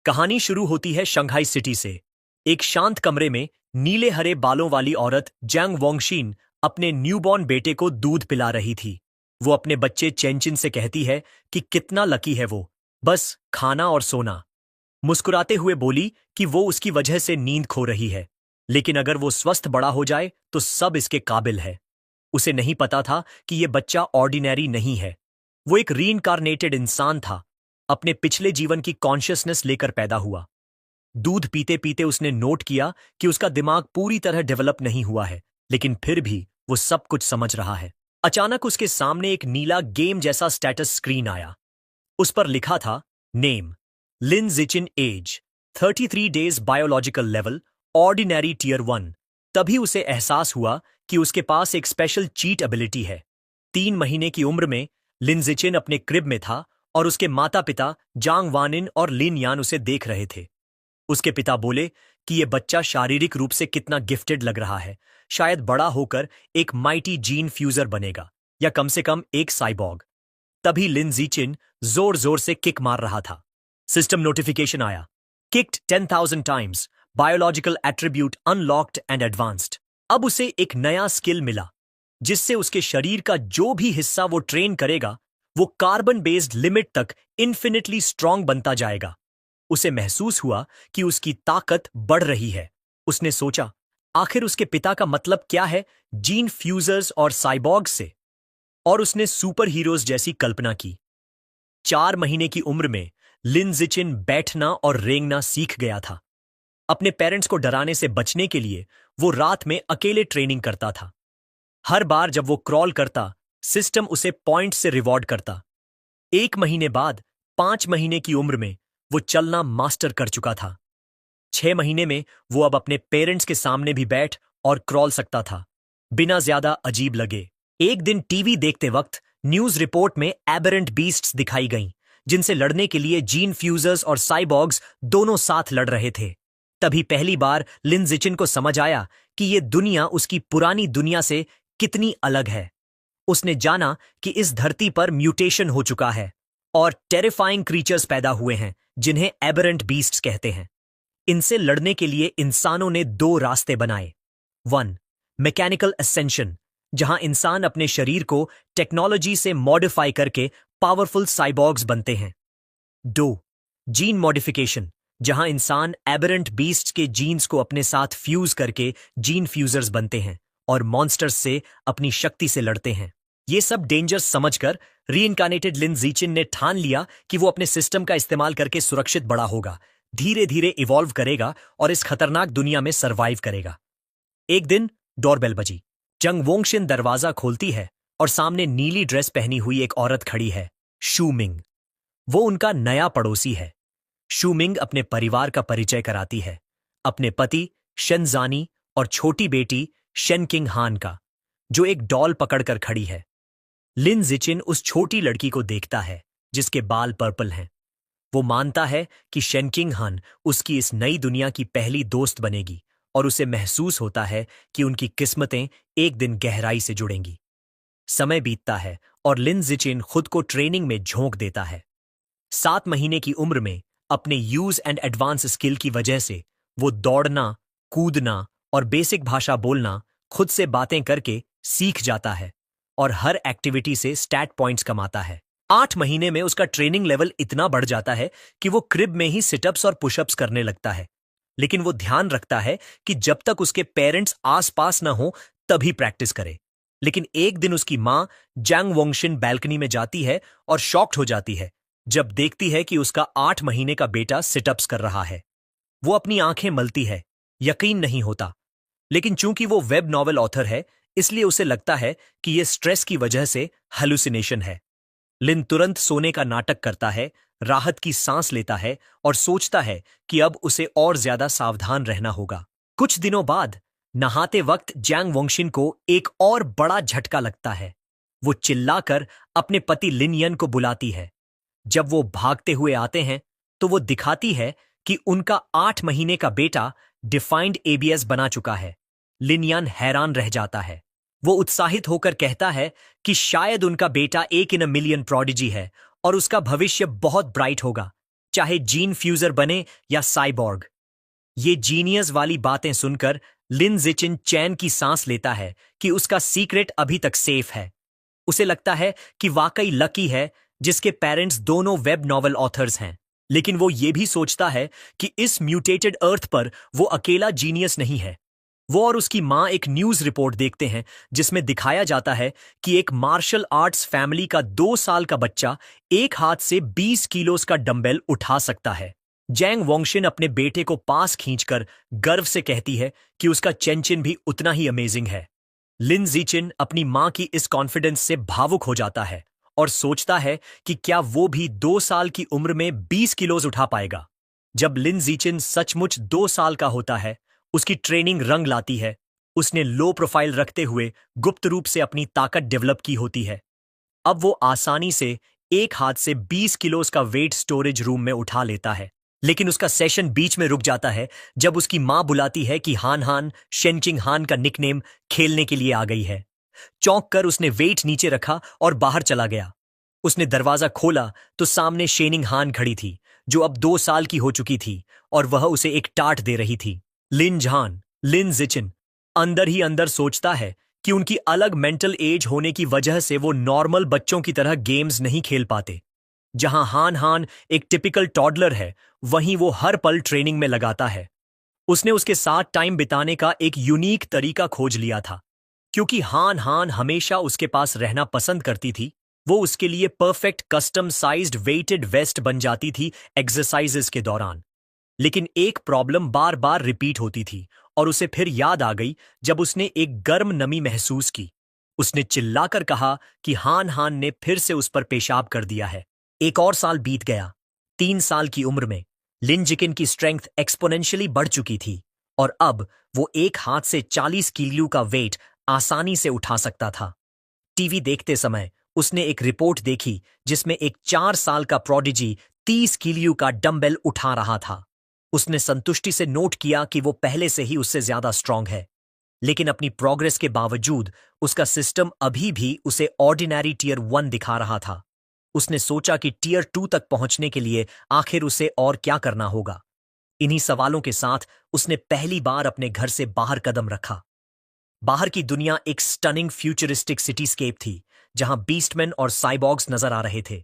कहानी शुरू होती है शंघाई सिटी से। एक शांत कमरे में नीले हरे बालों वाली औरत जैंग वोंगशिन अपने न्यूबॉर्न बेटे को दूध पिला रही थी। वो अपने बच्चे चेंचिन से कहती है कि कितना लकी है वो, बस खाना और सोना। मुस्कुराते हुए बोली कि वो उसकी वजह से नींद खो रही है, लेकिन अगर वो स्वस्थ बड़ा हो जाए तो सब इसके काबिल है। उसे नहीं पता था कि ये बच्चा ऑर्डिनरी नहीं है। वो एक रीइंकारनेटेड इंसान था, अपने पिछले जीवन की कॉन्शियसनेस लेकर पैदा हुआ। दूध पीते पीते उसने नोट किया कि उसका दिमाग पूरी तरह डेवलप नहीं हुआ है, लेकिन फिर भी वो सब कुछ समझ रहा है। अचानक उसके सामने एक नीला गेम जैसा स्टेटस स्क्रीन आया। उस पर लिखा था name Lin Jichin, age 33 days, biological level ordinary tier 1। तभी उसे एहसास हुआ कि उसके पास एक स्पेशल चीट एबिलिटी है। 3 महीने की उम्र में लिन जिचिन अपने क्रिब में था और उसके माता पिता जांग वानिन और लिन यान उसे देख रहे थे। उसके पिता बोले कि यह बच्चा शारीरिक रूप से कितना गिफ्टेड लग रहा है, शायद बड़ा होकर एक माइटी जीन फ्यूजर बनेगा या कम से कम एक साइबॉग। तभी लिन जीचिन जोर जोर से किक मार रहा था। सिस्टम नोटिफिकेशन आया, kicked 10,000 times, biological attribute unlocked and advanced. अब उसे एक नया स्किल मिला, जिससे उसके शरीर का जो भी हिस्सा वो ट्रेन करेगा वो कार्बन बेस्ड लिमिट तक इन्फिनिटली स्ट्रांग बनता जाएगा। उसे महसूस हुआ कि उसकी ताकत बढ़ रही है। उसने सोचा, आखिर उसके पिता का मतलब क्या है जीन फ्यूजर्स और साइबॉर्ग्स से, और उसने सुपर हीरोज जैसी कल्पना की। 4 महीने की उम्र में लिन जिचिन बैठना और रेंगना सीख गया था। अपने पेरेंट्स को डराने से बचने के लिए वो रात में अकेले ट्रेनिंग करता था। हर बार जब वो क्रॉल करता, सिस्टम उसे पॉइंट से रिवॉर्ड करता। 1 महीने बाद 5 महीने की उम्र में वो चलना मास्टर कर चुका था। 6 महीने में वो अब अपने पेरेंट्स के सामने भी बैठ और क्रॉल सकता था, बिना ज्यादा अजीब लगे। एक दिन टीवी देखते वक्त न्यूज रिपोर्ट में एबरेंट बीस्ट्स दिखाई गईं, जिनसे लड़ने के लिए जीन फ्यूजर्स और साइबॉर्ग्स दोनों साथ लड़ रहे थे। तभी पहली बार लिन जिचिन को समझ आया कि ये दुनिया उसकी पुरानी दुनिया से कितनी अलग है। उसने जाना कि इस धरती पर म्यूटेशन हो चुका है और टेरिफाइंग क्रीचर्स पैदा हुए हैं, जिन्हें एबरेंट बीस्ट्स कहते हैं। इनसे लड़ने के लिए इंसानों ने 2 रास्ते बनाए। 1. मैकेनिकल असेंशन, जहां इंसान अपने शरीर को टेक्नोलॉजी से मॉडिफाई करके पावरफुल साइबॉर्ग्स बनते हैं। 2. जीन मॉडिफिकेशन, जहां इंसान एबरेंट बीस्ट्स के जीन्स को अपने साथ फ्यूज करके जीन फ्यूजर्स बनते हैं और मॉन्स्टर्स से अपनी शक्ति से लड़ते हैं। ये सब डेंजर्स समझकर रीइंकार्नेटेड लिन जीचिन ने ठान लिया कि वो अपने सिस्टम का इस्तेमाल करके सुरक्षित बड़ा होगा, धीरे धीरे इवॉल्व करेगा और इस खतरनाक दुनिया में सरवाइव करेगा। एक दिन डोरबेल बजी। जंग वोंगशिन दरवाजा खोलती है और सामने नीली ड्रेस पहनी हुई एक औरत खड़ी है, शू मिंग। वो उनका नया पड़ोसी है। शू मिंग अपने परिवार का परिचय कराती है, अपने पति शेनजानी और छोटी बेटी शेनकिंग हान का, जो एक डॉल पकड़कर खड़ी है। लिन जिचिन उस छोटी लड़की को देखता है जिसके बाल पर्पल हैं। वो मानता है कि शेनकिंग हान उसकी इस नई दुनिया की पहली दोस्त बनेगी और उसे महसूस होता है कि उनकी किस्मतें एक दिन गहराई से जुड़ेंगी। समय बीतता है और लिन जिचिन खुद को ट्रेनिंग में झोंक देता है। 7 महीने की उम्र में अपने यूज एंड एडवांस स्किल की वजह से वो दौड़ना, कूदना और बेसिक भाषा बोलना खुद से बातें करके सीख जाता है और हर एक्टिविटी से स्टैट पॉइंट्स कमाता है। 8 महीने में उसका ट्रेनिंग लेवल इतना बढ़ जाता है कि वो क्रिब में ही सिटअप्स और पुशअप्स करने लगता है। लेकिन वो ध्यान रखता है कि जब तक उसके पेरेंट्स आसपास ना हो तभी प्रैक्टिस करे। लेकिन एक दिन उसकी मां जैंग वोंगशिन बैल्कनी में जाती है और शॉक्ड हो जाती है जब देखती है कि उसका 8 महीने का बेटा सिटअप्स कर रहा है। वो अपनी आंखें मलती है, यकीन नहीं होता। लेकिन चूंकि वो वेब नॉवेल ऑथर है, इसलिए उसे लगता है कि यह स्ट्रेस की वजह से हेलुसिनेशन है। लिन तुरंत सोने का नाटक करता है, राहत की सांस लेता है और सोचता है कि अब उसे और ज्यादा सावधान रहना होगा। कुछ दिनों बाद नहाते वक्त जैंग वोंगशिन को एक और बड़ा झटका लगता है। वो चिल्लाकर अपने पति लिन यन को बुलाती है। जब वो भागते हुए आते हैं तो वो दिखाती है कि उनका 8 महीने का बेटा डिफाइंड एबीएस बना चुका है। लिन यान हैरान रह जाता है। वो उत्साहित होकर कहता है कि शायद उनका बेटा 1 in a million प्रोडिजी है और उसका भविष्य बहुत ब्राइट होगा। चाहे जीन फ्यूजर बने या साइबॉर्ग। ये जीनियस वाली बातें सुनकर लिन जिचिन चैन की सांस लेता है कि उसका सीक्रेट अभी तक सेफ है। उसे लगता है कि वाकई लकी है जिसके पेरेंट्स दोनों वेब नॉवल ऑथर्स हैं। लेकिन वो ये भी सोचता है कि इस म्यूटेटेड अर्थ पर वो अकेला जीनियस नहीं है। वो और उसकी माँ एक न्यूज रिपोर्ट देखते हैं जिसमें दिखाया जाता है कि एक मार्शल आर्ट्स फैमिली का 2 साल का बच्चा एक हाथ से 20 किलोस का डंबल उठा सकता है। जैंग वोंगशिन अपने बेटे को पास खींचकर गर्व से कहती है कि उसका चेंचिन भी उतना ही अमेजिंग है। लिन जिचिन अपनी मां की इस कॉन्फिडेंस से भावुक हो जाता है और सोचता है कि क्या वो भी 2 साल की उम्र में 20 किलोज उठा पाएगा। जब लिन जिचिन सचमुच 2 साल का होता है, उसकी ट्रेनिंग रंग लाती है। उसने लो प्रोफाइल रखते हुए गुप्त रूप से अपनी ताकत डेवलप की होती है। अब वो आसानी से एक हाथ से 20 किलोज का वेट स्टोरेज रूम में उठा लेता है। लेकिन उसका सेशन बीच में रुक जाता है जब उसकी मां बुलाती है कि हान हान, शेनचिंग हान का निकनेम, खेलने के लिए आ गई है। चौंक कर उसने वेट नीचे रखा और बाहर चला गया। उसने दरवाजा खोला तो सामने शेनिंग हान खड़ी थी, जो अब 2 साल की हो चुकी थी और वह उसे एक टाट दे रही थी। लिन जिचिन अंदर ही अंदर सोचता है कि उनकी अलग मेंटल एज होने की वजह से वो नॉर्मल बच्चों की तरह गेम्स नहीं खेल पाते। जहां हान हान एक टिपिकल टॉडलर है, वहीं वो हर पल ट्रेनिंग में लगाता है। उसने उसके साथ टाइम बिताने का एक यूनिक तरीका खोज लिया था। क्योंकि हान हान हमेशा उसके पास रहना पसंद करती थी, वो उसके लिए perfect custom sized weighted vest बन जाती थी एक्सरसाइजेस के दौरान। लेकिन एक प्रॉब्लम बार बार रिपीट होती थी और उसे फिर याद आ गई जब उसने एक गर्म नमी महसूस की। उसने चिल्लाकर कहा कि हान हान ने फिर से उस पर पेशाब कर दिया है। एक और साल बीत गया। 3 साल की उम्र में लिन जिचिन की स्ट्रेंथ एक्सपोनेंशियली बढ़ चुकी थी और अब वो एक हाथ से 40 किलो का वेट आसानी से उठा सकता था। टीवी देखते समय उसने एक रिपोर्ट देखी जिसमें एक 4 साल का प्रोडिजी 30 किलो का डंबल उठा रहा था। उसने संतुष्टि से नोट किया कि वो पहले से ही उससे ज्यादा स्ट्रांग है। लेकिन अपनी प्रोग्रेस के बावजूद उसका सिस्टम अभी भी उसे ऑर्डिनरी टीयर 1 दिखा रहा था। उसने सोचा कि टीयर 2 तक पहुंचने के लिए आखिर उसे और क्या करना होगा। इन्हीं सवालों के साथ उसने पहली बार अपने घर से बाहर कदम रखा। बाहर की दुनिया एक स्टनिंग फ्यूचरिस्टिक सिटीस्केप थी, जहां बीस्टमैन और साइबॉग्स नजर आ रहे थे।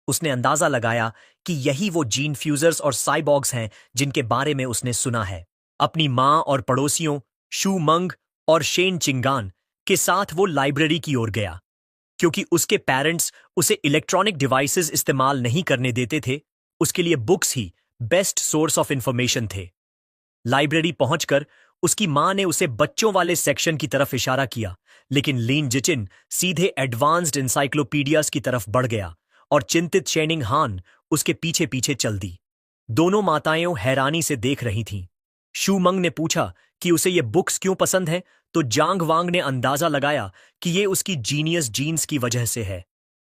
उसने अंदाजा लगाया कि यही वो जीन फ्यूजर्स और साइबॉग्स हैं जिनके बारे में उसने सुना है। अपनी मां और पड़ोसियों शू मंग और शेन चिंगान के साथ वो लाइब्रेरी की ओर गया। क्योंकि उसके पेरेंट्स उसे इलेक्ट्रॉनिक डिवाइसेस इस्तेमाल नहीं करने देते थे, उसके लिए books he best source of information थे। लाइब्रेरी पहुंचकर उसकी मां ने उसे बच्चों वाले सेक्शन की तरफ इशारा किया, लेकिन लिन जिचिन सीधे एडवांस्ड इंसाइक्लोपीडियाज की तरफ बढ़ गया और चिंतित शेनिंग हान उसके पीछे पीछे चल दी। दोनों माताएं हैरानी से देख रही थीं। शू मंग ने पूछा कि उसे ये बुक्स क्यों पसंद है, तो जांग वांग ने अंदाजा लगाया कि ये उसकी जीनियस जीन्स की वजह से है।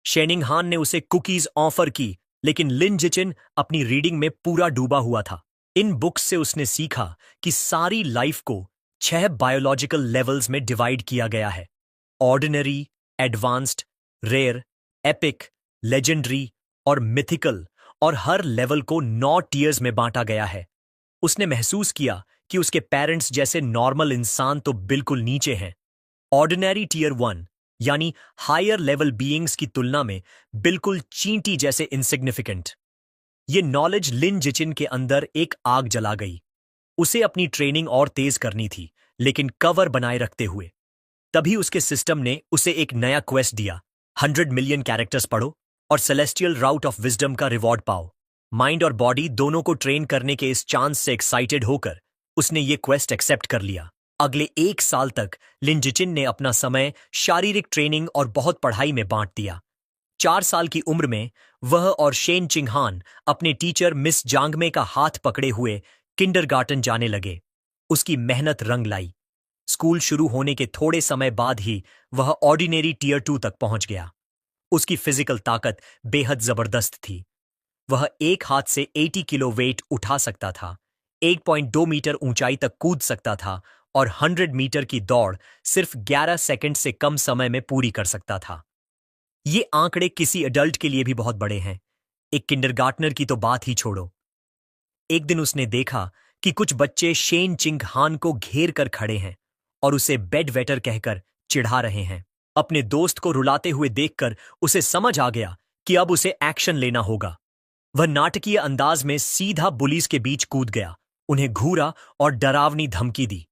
शेनिंग हान ने उसे कुकीज ऑफर की, लेकिन लिन जिचिन अपनी रीडिंग में पूरा डूबा हुआ था। इन बुक्स से उसने सीखा कि सारी लाइफ को 6 बायोलॉजिकल लेवल्स में डिवाइड किया गया है। Ordinary, advanced, rare, epic, legendary और मिथिकल, और हर लेवल को 9 टीयर्स में बांटा गया है। उसने महसूस किया कि उसके पेरेंट्स जैसे नॉर्मल इंसान तो बिल्कुल नीचे हैं। ऑर्डिनरी टीयर 1 यानी हायर लेवल बीइंग्स की तुलना में बिल्कुल चींटी जैसे इनसिग्निफिकेंट। ये नॉलेज लिन जिचिन के अंदर एक आग जला गई। उसे अपनी ट्रेनिंग और तेज करनी थी, लेकिन कवर बनाए रखते हुए। तभी उसके सिस्टम ने उसे एक नया क्वेस्ट दिया, 100 मिलियन कैरेक्टर्स पढ़ो और सेलेस्टियल राउट ऑफ विजडम का रिवॉर्ड पाओ। माइंड और बॉडी दोनों को ट्रेन करने के इस चांस से एक्साइटेड होकर उसने ये क्वेस्ट एक्सेप्ट कर लिया। अगले 1 साल तक लिन जिचिन ने अपना समय शारीरिक ट्रेनिंग और बहुत पढ़ाई में बांट दिया। 4 साल की उम्र में वह और शेन चिंगहान अपने टीचर मिस जांगमे का हाथ पकड़े हुए किंडरगार्टन जाने लगे। उसकी मेहनत रंग लाई। स्कूल शुरू होने के थोड़े समय बाद ही वह ऑर्डिनरी टीयर 2 तक पहुंच गया। उसकी फिजिकल ताकत बेहद जबरदस्त थी। वह एक हाथ से 80 किलो वेट उठा सकता था, 1.2 मीटर ऊंचाई तक कूद सकता था और 100 मीटर की दौड़ सिर्फ 11 सेकंड से कम समय में पूरी कर सकता था। ये आंकड़े किसी अडल्ट के लिए भी बहुत बड़े हैं। एक किंडरगार्टनर की तो बात ही छोड़ो। एक दिन उसने देखा कि कुछ बच्चे शेन चिंग हान को घेर कर खड़े हैं और उसे बेड वेटर कहकर चिढ़ा रहे हैं। अपने दोस्त को रुलाते हुए देखकर उसे समझ आ गया कि अब उसे एक्शन लेना होगा। वह नाटकीय अंदाज में सीधा बुलीज के बीच कूद गया, उन्हें घूरा और डरावनी धमकी दी।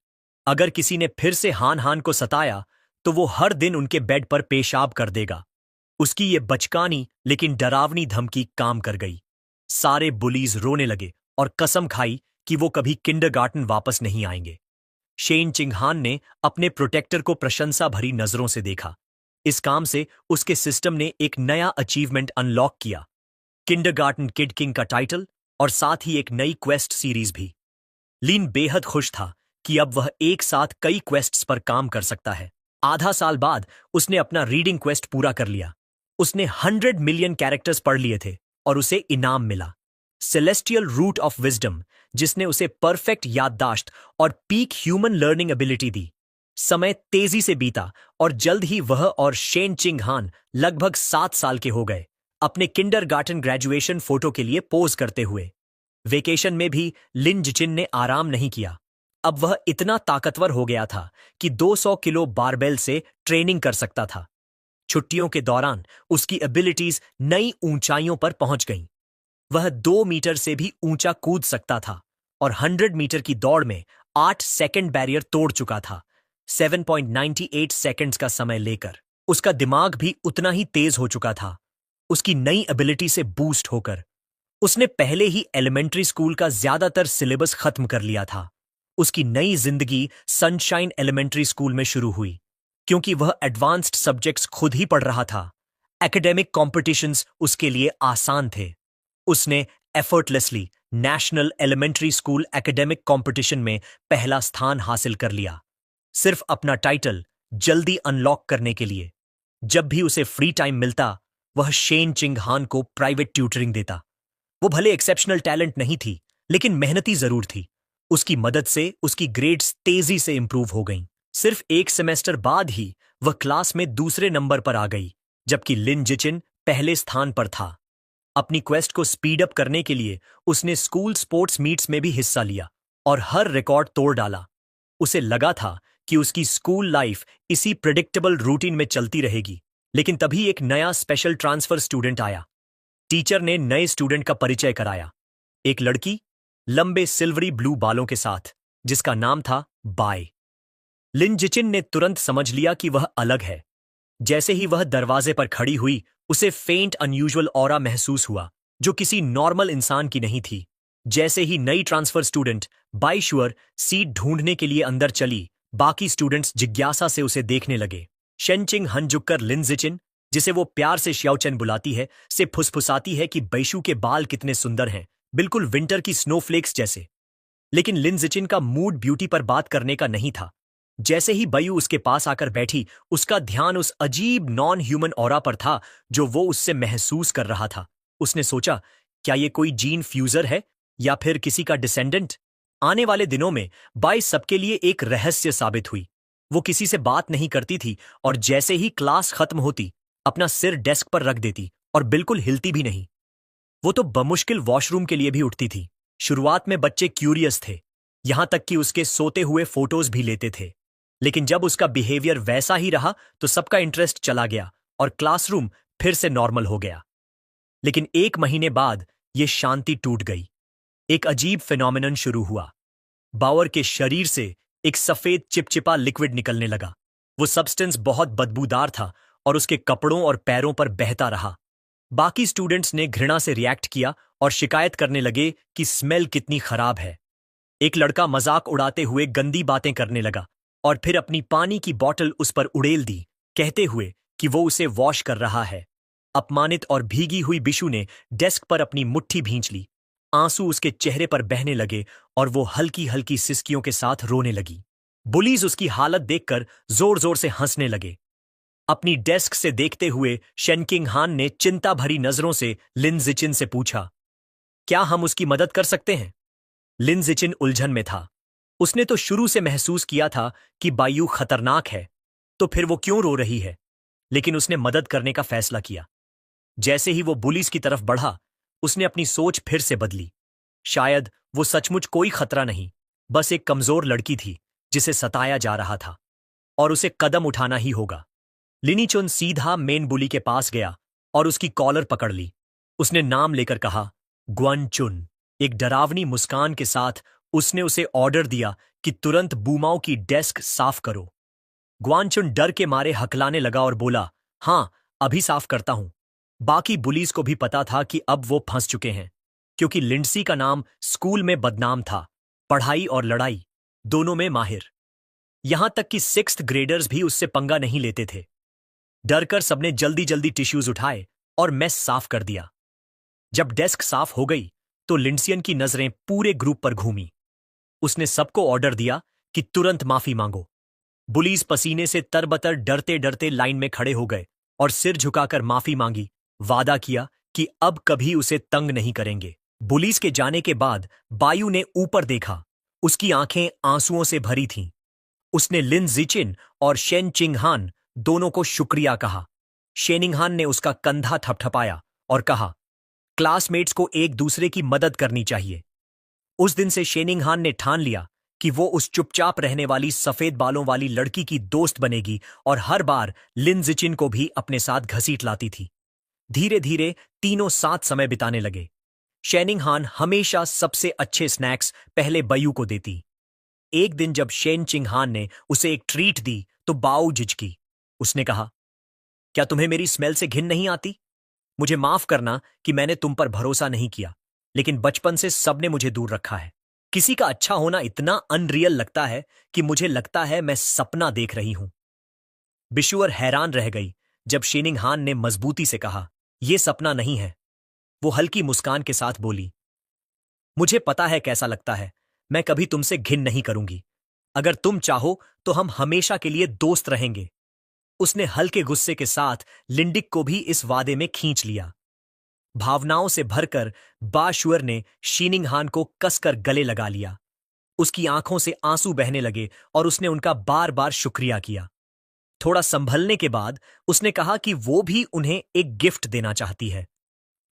अगर किसी ने फिर से हान हान को सताया तो वो हर दिन उनके बेड पर पेशाब कर देगा। उसकी ये बचकानी लेकिन डरावनी धमकी काम कर गई। सारे बुलीज रोने लगे और कसम खाई कि वो कभी किंडरगार्टन वापस नहीं आएंगे। शेन चिंगहान ने अपने प्रोटेक्टर को प्रशंसा भरी नजरों से देखा। इस काम से उसके सिस्टम ने एक नया अचीवमेंट अनलॉक किया, किंडरगार्टन किड किंग का टाइटल और साथ ही एक नई क्वेस्ट सीरीज भी। लिन बेहद खुश था कि अब वह एक साथ कई क्वेस्ट्स पर काम कर सकता है। आधा साल बाद उसने अपना रीडिंग क्वेस्ट पूरा कर लिया। उसने 100 मिलियन कैरेक्टर्स पढ़ लिए थे और उसे इनाम मिला, सेलेस्टियल रूट ऑफ विजडम, जिसने उसे परफेक्ट याददाश्त और पीक ह्यूमन लर्निंग एबिलिटी दी। समय तेजी से बीता और जल्द ही वह और शेन चिंगहान लगभग 7 साल के हो गए, अपने किंडरगार्टन ग्रेजुएशन फोटो के लिए पोज करते हुए। वेकेशन में भी लिन जिचिन ने आराम नहीं किया। अब वह इतना ताकतवर हो गया था कि 200 किलो बारबेल से ट्रेनिंग कर सकता था। छुट्टियों के दौरान उसकी एबिलिटीज नई ऊंचाइयों पर पहुंच गईं। वह 2 मीटर से भी ऊंचा कूद सकता था और 100 मीटर की दौड़ में 8 सेकंड बैरियर तोड़ चुका था, 7.98 सेकंड्स का समय लेकर। उसका दिमाग भी उतना ही तेज हो चुका था, उसकी नई एबिलिटी से बूस्ट होकर। उसने पहले ही एलिमेंट्री स्कूल का ज्यादातर सिलेबस खत्म कर लिया था। उसकी नई जिंदगी सनशाइन एलिमेंट्री स्कूल में शुरू हुई, क्योंकि वह एडवांस्ड सब्जेक्ट्स खुद ही पढ़ रहा था। एकेडमिक कॉम्पिटिशन्स उसके लिए आसान थे। उसने effortlessly national elementary school academic competition में पहला स्थान हासिल कर लिया, सिर्फ अपना टाइटल जल्दी अनलॉक करने के लिए। जब भी उसे फ्री टाइम मिलता, वह शेन चिंगहान को प्राइवेट ट्यूटरिंग देता। वो भले एक्सेप्शनल टैलेंट नहीं थी, लेकिन मेहनती जरूर थी। उसकी मदद से उसकी ग्रेड्स तेजी से इंप्रूव हो गईं। सिर्फ एक सेमेस्टर बाद ही वह क्लास में दूसरे नंबर पर आ गई, जबकि लिन जिचिन पहले स्थान पर था। अपनी क्वेस्ट को स्पीड अप करने के लिए उसने स्कूल स्पोर्ट्स मीट्स में भी हिस्सा लिया और हर रिकॉर्ड तोड़ डाला। उसे लगा था कि उसकी स्कूल लाइफ इसी प्रेडिक्टेबल रूटीन में चलती रहेगी, लेकिन तभी एक नया स्पेशल ट्रांसफर स्टूडेंट आया। टीचर ने नए स्टूडेंट का परिचय कराया, एक लड़की लंबे सिल्वरी ब्लू बालों के साथ, जिसका नाम था बाय। लिन जिचिन ने तुरंत समझ लिया कि वह अलग है। जैसे ही वह दरवाजे पर खड़ी हुई, उसे फेंट अनयूजुअल ऑरा महसूस हुआ, जो किसी नॉर्मल इंसान की नहीं थी। जैसे ही नई ट्रांसफर स्टूडेंट बाईशुअर सीट ढूंढने के लिए अंदर चली, बाकी स्टूडेंट्स जिज्ञासा से उसे देखने लगे। शेनचिंग हन झुककर लिन जिचिन, जिसे वो प्यार से श्याओचेन बुलाती है, से फुसफुसाती है कि बैशु के बाल कितने सुंदर हैं, बिल्कुल विंटर की स्नोफ्लेक्स जैसे। लेकिन लिन जिचिन का मूड ब्यूटी पर बात करने का नहीं था। जैसे ही बयू उसके पास आकर बैठी, उसका ध्यान उस अजीब नॉन ह्यूमन ऑरा पर था जो वो उससे महसूस कर रहा था। उसने सोचा, क्या ये कोई जीन फ्यूजर है या फिर किसी का डिसेंडेंट? आने वाले दिनों में बाई सबके लिए एक रहस्य साबित हुई। वो किसी से बात नहीं करती थी और जैसे ही क्लास खत्म होती, अपना सिर डेस्क पर रख देती और बिल्कुल हिलती भी नहीं। वो तो बमुश्किल वॉशरूम के लिए भी उठती थी। शुरुआत में बच्चे क्यूरियस थे, यहां तक कि उसके सोते हुए फोटोज भी लेते थे। लेकिन जब उसका बिहेवियर वैसा ही रहा तो सबका इंटरेस्ट चला गया और क्लासरूम फिर से नॉर्मल हो गया। लेकिन 1 महीने बाद यह शांति टूट गई। एक अजीब फिनोमिनन शुरू हुआ। बावर के शरीर से एक सफेद चिपचिपा लिक्विड निकलने लगा। वो सब्सटेंस बहुत बदबूदार था और उसके कपड़ों और पैरों पर बहता रहा। बाकी स्टूडेंट्स ने घृणा से रिएक्ट किया और शिकायत करने लगे कि स्मेल कितनी खराब है। एक लड़का मजाक उड़ाते हुए गंदी बातें करने लगा और फिर अपनी पानी की बोतल उस पर उड़ेल दी, कहते हुए कि वो उसे वॉश कर रहा है। अपमानित और भीगी हुई बिशु ने डेस्क पर अपनी मुट्ठी भींच ली। आंसू उसके चेहरे पर बहने लगे और वो हल्की हल्की सिसकियों के साथ रोने लगी। बुलीज उसकी हालत देखकर जोर जोर से हंसने लगे। अपनी डेस्क से देखते हुए शेनकिंग हान ने चिंता भरी नजरों से लिन जिचिन से पूछा, क्या हम उसकी मदद कर सकते हैं? लिन जिचिन उलझन में था। उसने तो शुरू से महसूस किया था कि बायू खतरनाक है, तो फिर वो क्यों रो रही है? लेकिन उसने मदद करने का फैसला किया। जैसे ही वो बुलीज की तरफ बढ़ा, उसने अपनी सोच फिर से बदली। शायद वो सचमुच कोई खतरा नहीं, बस एक कमजोर लड़की थी जिसे सताया जा रहा था, और उसे कदम उठाना ही होगा। लिनीचुन सीधा मेन बुली के पास गया और उसकी कॉलर पकड़ ली। उसने नाम लेकर कहा, ग्वानचुन। एक डरावनी मुस्कान के साथ उसने उसे ऑर्डर दिया कि तुरंत बूमाओं की डेस्क साफ करो। ग्वानचुन डर के मारे हकलाने लगा और बोला, हां, अभी साफ करता हूं। बाकी बुलीज को भी पता था कि अब वो फंस चुके हैं, क्योंकि लिंडसी का नाम स्कूल में बदनाम था, पढ़ाई और लड़ाई दोनों में माहिर। यहां तक कि 6th ग्रेडर्स भी उससे पंगा नहीं लेते थे। डरकर सबने जल्दी जल्दी टिश्यूज उठाए और मेस साफ कर दिया। जब डेस्क साफ हो गई तो लिंडसियन की नजरें पूरे ग्रुप पर घूमी। उसने सबको ऑर्डर दिया कि तुरंत माफी मांगो। बुलीज पसीने से तरबतर डरते डरते लाइन में खड़े हो गए और सिर झुकाकर माफी मांगी, वादा किया कि अब कभी उसे तंग नहीं करेंगे। बुलीज के जाने के बाद बायू ने ऊपर देखा। उसकी आंखें आंसुओं से भरी थीं। उसने लिन जिचिन और शेन चिंगहान दोनों को शुक्रिया कहा। शेनिंगहान ने उसका कंधा थपथपाया और कहा, क्लासमेट्स को एक दूसरे की मदद करनी चाहिए। उस दिन से शेनिंगहान ने ठान लिया कि वो उस चुपचाप रहने वाली सफेद बालों वाली लड़की की दोस्त बनेगी और हर बार लिन जिचिन को भी अपने साथ घसीट लाती थी। धीरे धीरे तीनों साथ समय बिताने लगे। शेनिंगहान हमेशा सबसे अच्छे स्नैक्स पहले बयू को देती। एक दिन जब शेन चिंगहान ने उसे एक ट्रीट दी तो बाऊ झिझकी। उसने कहा, क्या तुम्हें मेरी स्मेल से घिन नहीं आती? मुझे माफ करना कि मैंने तुम पर भरोसा नहीं किया, लेकिन बचपन से सबने मुझे दूर रखा है। किसी का अच्छा होना इतना अनरियल लगता है कि मुझे लगता है मैं सपना देख रही हूं। बिशुअर हैरान रह गई जब शेनिंगहान ने मजबूती से कहा, यह सपना नहीं है। वो हल्की मुस्कान के साथ बोली, मुझे पता है कैसा लगता है। मैं कभी तुमसे घिन नहीं करूंगी। अगर तुम चाहो तो हम हमेशा के लिए दोस्त रहेंगे। उसने हल्के गुस्से के साथ लिंडिक को भी इस वादे में खींच लिया। भावनाओं से भरकर बाशुअर ने शीनिंगहान को कसकर गले लगा लिया। उसकी आंखों से आंसू बहने लगे और उसने उनका बार बार शुक्रिया किया। थोड़ा संभलने के बाद उसने कहा कि वो भी उन्हें एक गिफ्ट देना चाहती है।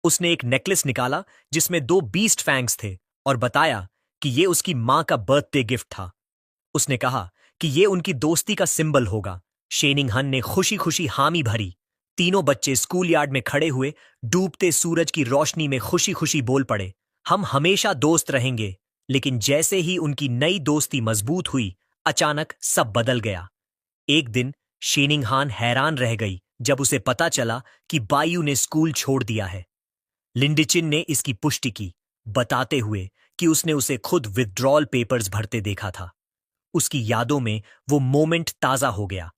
उसने एक नेकलेस निकाला जिसमें 2 बीस्ट फैंग्स थे और बताया कि ये उसकी मां का बर्थडे गिफ्ट था। उसने कहा कि ये उनकी दोस्ती का सिंबल होगा। शेनिंगहन ने खुशी खुशी हामी भरी। तीनों बच्चे स्कूल यार्ड में खड़े हुए डूबते सूरज की रोशनी में खुशी खुशी बोल पड़े, हम हमेशा दोस्त रहेंगे। लेकिन जैसे ही उनकी नई दोस्ती मजबूत हुई, अचानक सब बदल गया। एक दिन शेनिंगहान हैरान रह गई जब उसे पता चला कि बायू ने स्कूल छोड़ दिया है। लिंडिचिन ने इसकी पुष्टि की, बताते हुए कि उसने उसे खुद विथड्रॉल पेपर्स भरते देखा था। उसकी यादों में वो मोमेंट ताजा हो गया।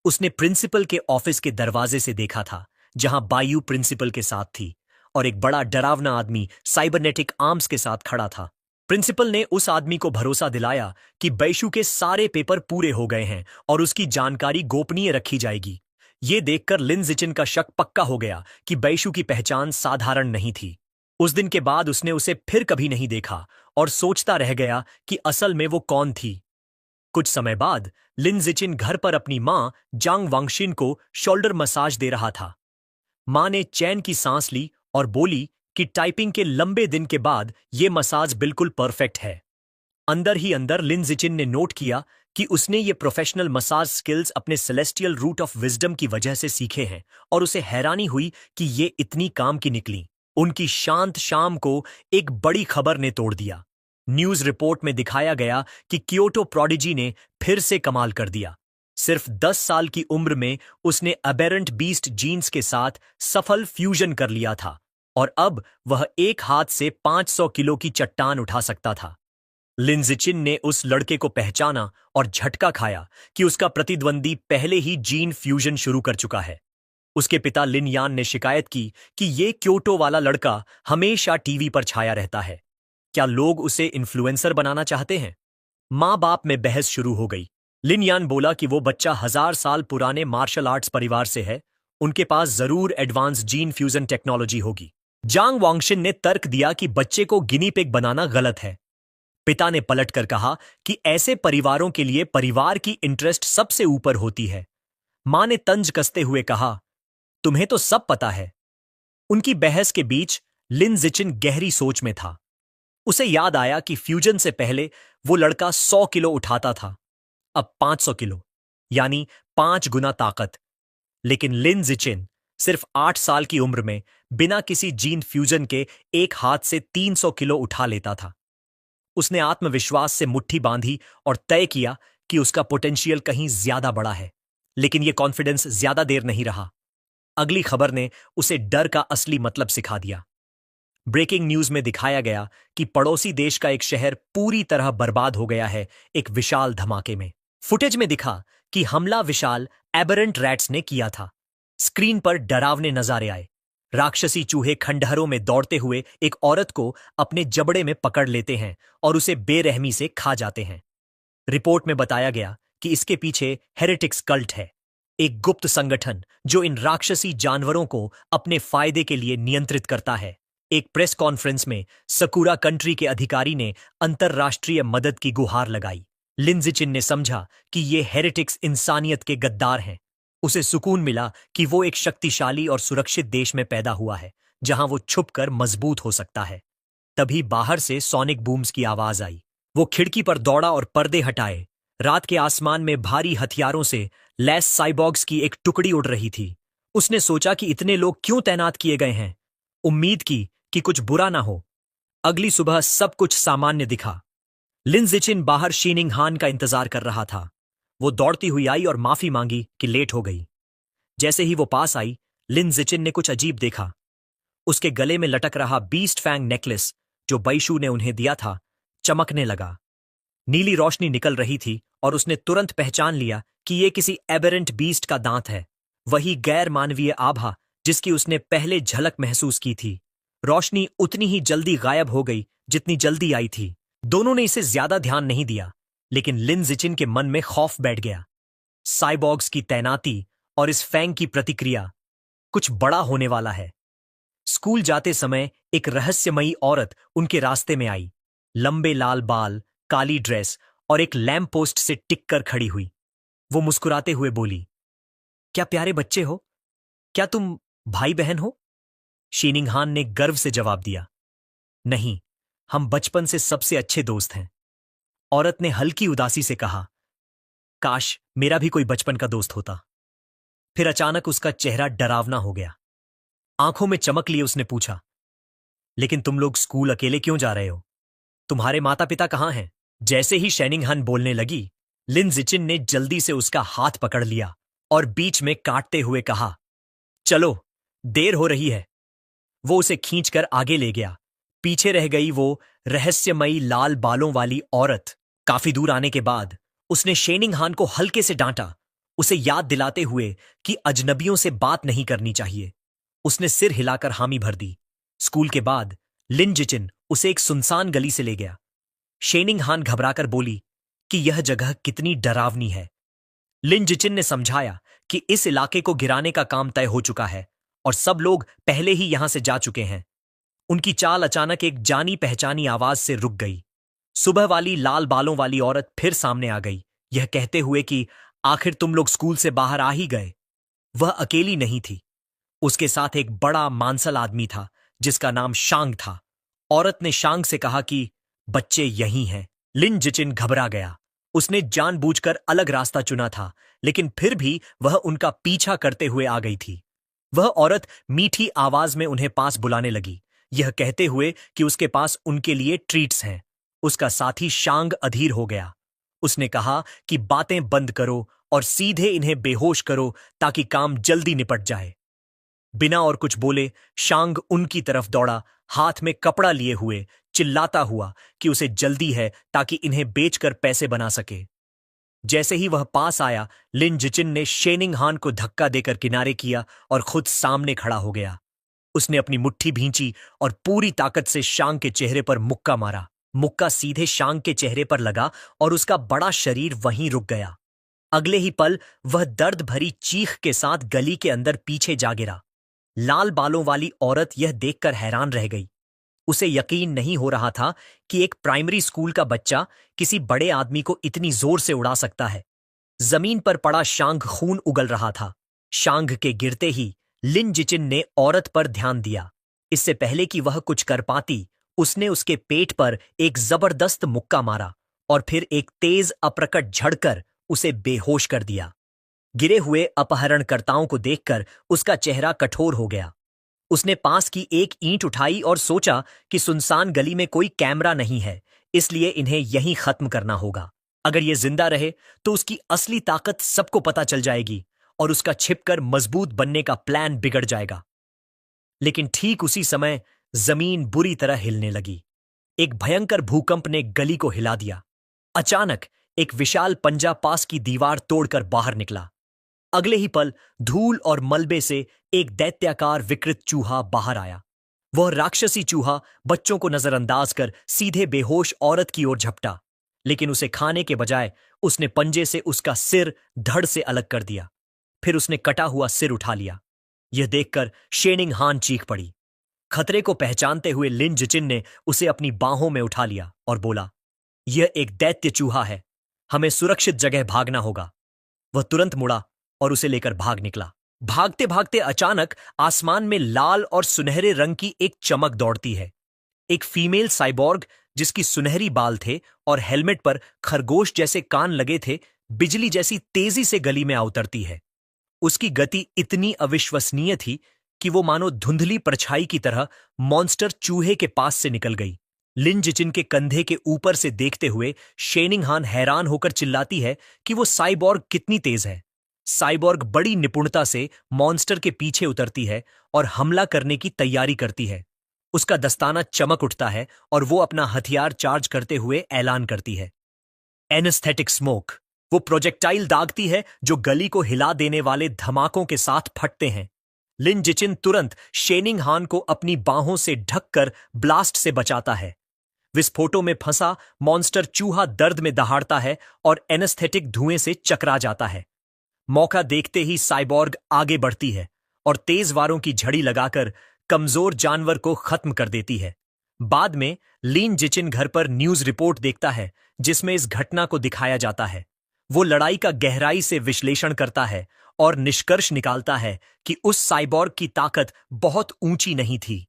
उसने प्रिंसिपल के ऑफिस के दरवाजे से देखा था, जहां बायू प्रिंसिपल के साथ थी और एक बड़ा डरावना आदमी साइबरनेटिक आर्म्स के साथ खड़ा था। प्रिंसिपल ने उस आदमी को भरोसा दिलाया कि बैशु के सारे पेपर पूरे हो गए हैं और उसकी जानकारी गोपनीय रखी जाएगी। ये देखकर लिन जिचिन का शक पक्का हो गया कि बैशु की पहचान साधारण नहीं थी। उस दिन के बाद उसने उसे फिर कभी नहीं देखा और सोचता रह गया कि असल में वो कौन थी। कुछ समय बाद लिन जिचिन घर पर अपनी मां जांग वांगशिन को शोल्डर मसाज दे रहा था। मां ने चैन की सांस ली और बोली कि टाइपिंग के लंबे दिन के बाद ये मसाज बिल्कुल परफेक्ट है। अंदर ही अंदर लिन जिचिन ने नोट किया कि उसने ये प्रोफेशनल मसाज स्किल्स अपने सेलेस्टियल रूट ऑफ विजडम की वजह से सीखे हैं और उसे हैरानी हुई कि ये इतनी काम की निकली। उनकी शांत शाम को एक बड़ी खबर ने तोड़ दिया। न्यूज रिपोर्ट में दिखाया गया कि क्योटो प्रोडिजी ने फिर से कमाल कर दिया। सिर्फ 10 साल की उम्र में उसने अबेरेंट बीस्ट जीन्स के साथ सफल फ्यूजन कर लिया था और अब वह एक हाथ से 500 किलो की चट्टान उठा सकता था। लिन जिचिन ने उस लड़के को पहचाना और झटका खाया कि उसका प्रतिद्वंदी पहले ही जीन फ्यूजन शुरू कर चुका है। उसके पिता लिन यान ने शिकायत की कि ये क्योटो वाला लड़का हमेशा टीवी पर छाया रहता है। क्या लोग उसे इन्फ्लुएंसर बनाना चाहते हैं? मां बाप में बहस शुरू हो गई। लिन यान बोला कि वो बच्चा 1000 साल पुराने मार्शल आर्ट्स परिवार से है, उनके पास जरूर एडवांस जीन फ्यूजन टेक्नोलॉजी होगी। जांग वांगशिन ने तर्क दिया कि बच्चे को गिनी पिग बनाना गलत है। पिता ने पलटकर कहा कि ऐसे परिवारों के लिए परिवार की इंटरेस्ट सबसे ऊपर होती है। मां ने तंज कसते हुए कहा, तुम्हें तो सब पता है। उनकी बहस के बीच लिन जिचिन गहरी सोच में था। उसे याद आया कि फ्यूजन से पहले वो लड़का 100 किलो उठाता था, अब 500 किलो, यानी 5 गुना ताकत। लेकिन लिन जिचिन सिर्फ 8 साल की उम्र में बिना किसी जीन फ्यूजन के एक हाथ से 300 किलो उठा लेता था। उसने आत्मविश्वास से मुट्ठी बांधी और तय किया कि उसका पोटेंशियल कहीं ज्यादा बड़ा है। लेकिन यह कॉन्फिडेंस ज्यादा देर नहीं रहा। अगली खबर ने उसे डर का असली मतलब सिखा दिया। ब्रेकिंग न्यूज में दिखाया गया कि पड़ोसी देश का एक शहर पूरी तरह बर्बाद हो गया है एक विशाल धमाके में। फुटेज में दिखा कि हमला विशाल एबरेंट रैट्स ने किया था। स्क्रीन पर डरावने नजारे आए। राक्षसी चूहे खंडहरों में दौड़ते हुए एक औरत को अपने जबड़े में पकड़ लेते हैं और उसे बेरहमी से खा जाते हैं। रिपोर्ट में बताया गया कि इसके पीछे हेरेटिक्स कल्ट है, एक गुप्त संगठन जो इन राक्षसी जानवरों को अपने फायदे के लिए नियंत्रित करता है। एक प्रेस कॉन्फ्रेंस में सकुरा कंट्री के अधिकारी ने अंतरराष्ट्रीय मदद की गुहार लगाई। लिन जिचिन ने समझा कि ये हेरेटिक्स इंसानियत के गद्दार हैं। उसे सुकून मिला कि वो एक शक्तिशाली और सुरक्षित देश में पैदा हुआ है, जहां वो छुपकर मजबूत हो सकता है। तभी बाहर से सोनिक बूम्स की आवाज आई। वो खिड़की पर दौड़ा और पर्दे हटाए। रात के आसमान में भारी हथियारों से लैस साइबॉग्स की एक टुकड़ी उड़ रही थी। उसने सोचा कि इतने लोग क्यों तैनात किए गए हैं। उम्मीद की कि कुछ बुरा ना हो। अगली सुबह सब कुछ सामान्य दिखा। लिन जिचिन बाहर शीनिंग हान का इंतजार कर रहा था। वो दौड़ती हुई आई और माफी मांगी कि लेट हो गई। जैसे ही वो पास आई, लिन जिचिन ने कुछ अजीब देखा। उसके गले में लटक रहा बीस्ट फैंग नेकलेस जो बैशू ने उन्हें दिया था, चमकने लगा। नीली रोशनी निकल रही थी और उसने तुरंत पहचान लिया कि यह किसी एबेरेंट बीस्ट का दांत है, वही गैर मानवीय आभा जिसकी उसने पहले झलक महसूस की थी। रोशनी उतनी ही जल्दी गायब हो गई जितनी जल्दी आई थी। दोनों ने इसे ज्यादा ध्यान नहीं दिया, लेकिन लिन जिचिन के मन में खौफ बैठ गया। साइबॉग्स की तैनाती और इस फैंग की प्रतिक्रिया, कुछ बड़ा होने वाला है। स्कूल जाते समय एक रहस्यमयी औरत उनके रास्ते में आई। लंबे लाल बाल, काली ड्रेस और एक लैंप पोस्ट से टिक कर खड़ी हुई। वो मुस्कुराते हुए बोली, क्या प्यारे बच्चे हो? क्या तुम भाई बहन हो? शीनिंग हान ने गर्व से जवाब दिया, नहीं, हम बचपन से सबसे अच्छे दोस्त हैं। औरत ने हल्की उदासी से कहा, काश मेरा भी कोई बचपन का दोस्त होता। फिर अचानक उसका चेहरा डरावना हो गया। आंखों में चमक लिए उसने पूछा, लेकिन तुम लोग स्कूल अकेले क्यों जा रहे हो? तुम्हारे माता पिता कहां हैं? जैसे ही शीनिंग हान बोलने लगी, लिन जिचिन ने जल्दी से उसका हाथ पकड़ लिया और बीच में काटते हुए कहा, चलो, देर हो रही है। वो उसे खींचकर आगे ले गया। पीछे रह गई वो रहस्यमयी लाल बालों वाली औरत। काफी दूर आने के बाद उसने शीनिंग हान को हल्के से डांटा, उसे याद दिलाते हुए कि अजनबियों से बात नहीं करनी चाहिए। उसने सिर हिलाकर हामी भर दी। स्कूल के बाद लिन जिचिन उसे एक सुनसान गली से ले गया। शीनिंग हान घबराकर बोली कि यह जगह कितनी डरावनी है। लिन जिचिन ने समझाया कि इस इलाके को गिराने का काम तय हो चुका है और सब लोग पहले ही यहां से जा चुके हैं। उनकी चाल अचानक एक जानी पहचानी आवाज से रुक गई। सुबह वाली लाल बालों वाली औरत फिर सामने आ गई, यह कहते हुए कि आखिर तुम लोग स्कूल से बाहर आ ही गए। वह अकेली नहीं थी, उसके साथ एक बड़ा मांसल आदमी था जिसका नाम शांग था। औरत ने शांग से कहा कि बच्चे यहीं हैं। लिन जिचिन घबरा गया। उसने जानबूझकर अलग रास्ता चुना था, लेकिन फिर भी वह उनका पीछा करते हुए आ गई थी। वह औरत मीठी आवाज में उन्हें पास बुलाने लगी, यह कहते हुए कि उसके पास उनके लिए ट्रीट्स हैं। उसका साथी शांग अधीर हो गया। उसने कहा कि बातें बंद करो और सीधे इन्हें बेहोश करो ताकि काम जल्दी निपट जाए। बिना और कुछ बोले शांग उनकी तरफ दौड़ा, हाथ में कपड़ा लिए हुए, चिल्लाता हुआ कि उसे जल्दी है ताकि इन्हें बेचकर पैसे बना सके। जैसे ही वह पास आया, लिन जिचिन ने शीनिंग हान को धक्का देकर किनारे किया और खुद सामने खड़ा हो गया। उसने अपनी मुट्ठी भींची और पूरी ताकत से शांग के चेहरे पर मुक्का मारा। मुक्का सीधे शांग के चेहरे पर लगा और उसका बड़ा शरीर वहीं रुक गया। अगले ही पल वह दर्द भरी चीख के साथ गली के अंदर पीछे जा गिरा। लाल बालों वाली औरत यह देखकर हैरान रह गई। उसे यकीन नहीं हो रहा था कि एक प्राइमरी स्कूल का बच्चा किसी बड़े आदमी को इतनी जोर से उड़ा सकता है। जमीन पर पड़ा शांग खून उगल रहा था। शांग के गिरते ही लिन जिचिन ने औरत पर ध्यान दिया। इससे पहले कि वह कुछ कर पाती, उसने उसके पेट पर एक जबरदस्त मुक्का मारा और फिर एक तेज अपरकट झड़कर उसे बेहोश कर दिया। गिरे हुए अपहरणकर्ताओं को देखकर उसका चेहरा कठोर हो गया। उसने पास की एक ईंट उठाई और सोचा कि सुनसान गली में कोई कैमरा नहीं है, इसलिए इन्हें यहीं खत्म करना होगा। अगर ये जिंदा रहे तो उसकी असली ताकत सबको पता चल जाएगी और उसका छिपकर मजबूत बनने का प्लान बिगड़ जाएगा। लेकिन ठीक उसी समय जमीन बुरी तरह हिलने लगी। एक भयंकर भूकंप ने गली को हिला दिया। अचानक एक विशाल पंजा पास की दीवार तोड़कर बाहर निकला। अगले ही पल धूल और मलबे से एक दैत्याकार विकृत चूहा बाहर आया। वह राक्षसी चूहा बच्चों को नजरअंदाज कर सीधे बेहोश औरत की ओर झपटा, लेकिन उसे खाने के बजाय उसने पंजे से उसका सिर धड़ से अलग कर दिया। फिर उसने कटा हुआ सिर उठा लिया। यह देखकर शेनिंग हान चीख पड़ी। खतरे को पहचानते हुए लिन जिचिन ने उसे अपनी बाहों में उठा लिया और बोला, यह एक दैत्य चूहा है, हमें सुरक्षित जगह भागना होगा। वह तुरंत मुड़ा और उसे लेकर भाग निकला। भागते भागते अचानक आसमान में लाल और सुनहरे रंग की एक चमक दौड़ती है। एक फीमेल साइबॉर्ग जिसकी सुनहरी बाल थे और हेलमेट पर खरगोश जैसे कान लगे थे, बिजली जैसी तेजी से गली में आ उतरती है। उसकी गति इतनी अविश्वसनीय थी कि वो मानो धुंधली परछाई की तरह मॉन्स्टर चूहे के पास से निकल गई। लिन जिचिन के कंधे के ऊपर से देखते हुए शेनिंग हान हैरान होकर चिल्लाती है कि वो साइबॉर्ग कितनी तेज है। साइबॉर्ग बड़ी निपुणता से मॉन्स्टर के पीछे उतरती है और हमला करने की तैयारी करती है। उसका दस्ताना चमक उठता है और वो अपना हथियार चार्ज करते हुए ऐलान करती है, एनेस्थेटिक स्मोक। वो प्रोजेक्टाइल दागती है जो गली को हिला देने वाले धमाकों के साथ फटते हैं। लिन जिचिन तुरंत शेनिंग हान को अपनी बाहों से ढककर ब्लास्ट से बचाता है। विस्फोटों में फंसा मॉन्स्टर चूहा दर्द में दहाड़ता है और एनेस्थेटिक धुएं से चकरा जाता है। मौका देखते ही साइबॉर्ग आगे बढ़ती है और तेज वारों की झड़ी लगाकर कमजोर जानवर को खत्म कर देती है। बाद में लिन जिचिन घर पर न्यूज रिपोर्ट देखता है जिसमें इस घटना को दिखाया जाता है। वो लड़ाई का गहराई से विश्लेषण करता है और निष्कर्ष निकालता है कि उस साइबॉर्ग की ताकत बहुत ऊंची नहीं थी।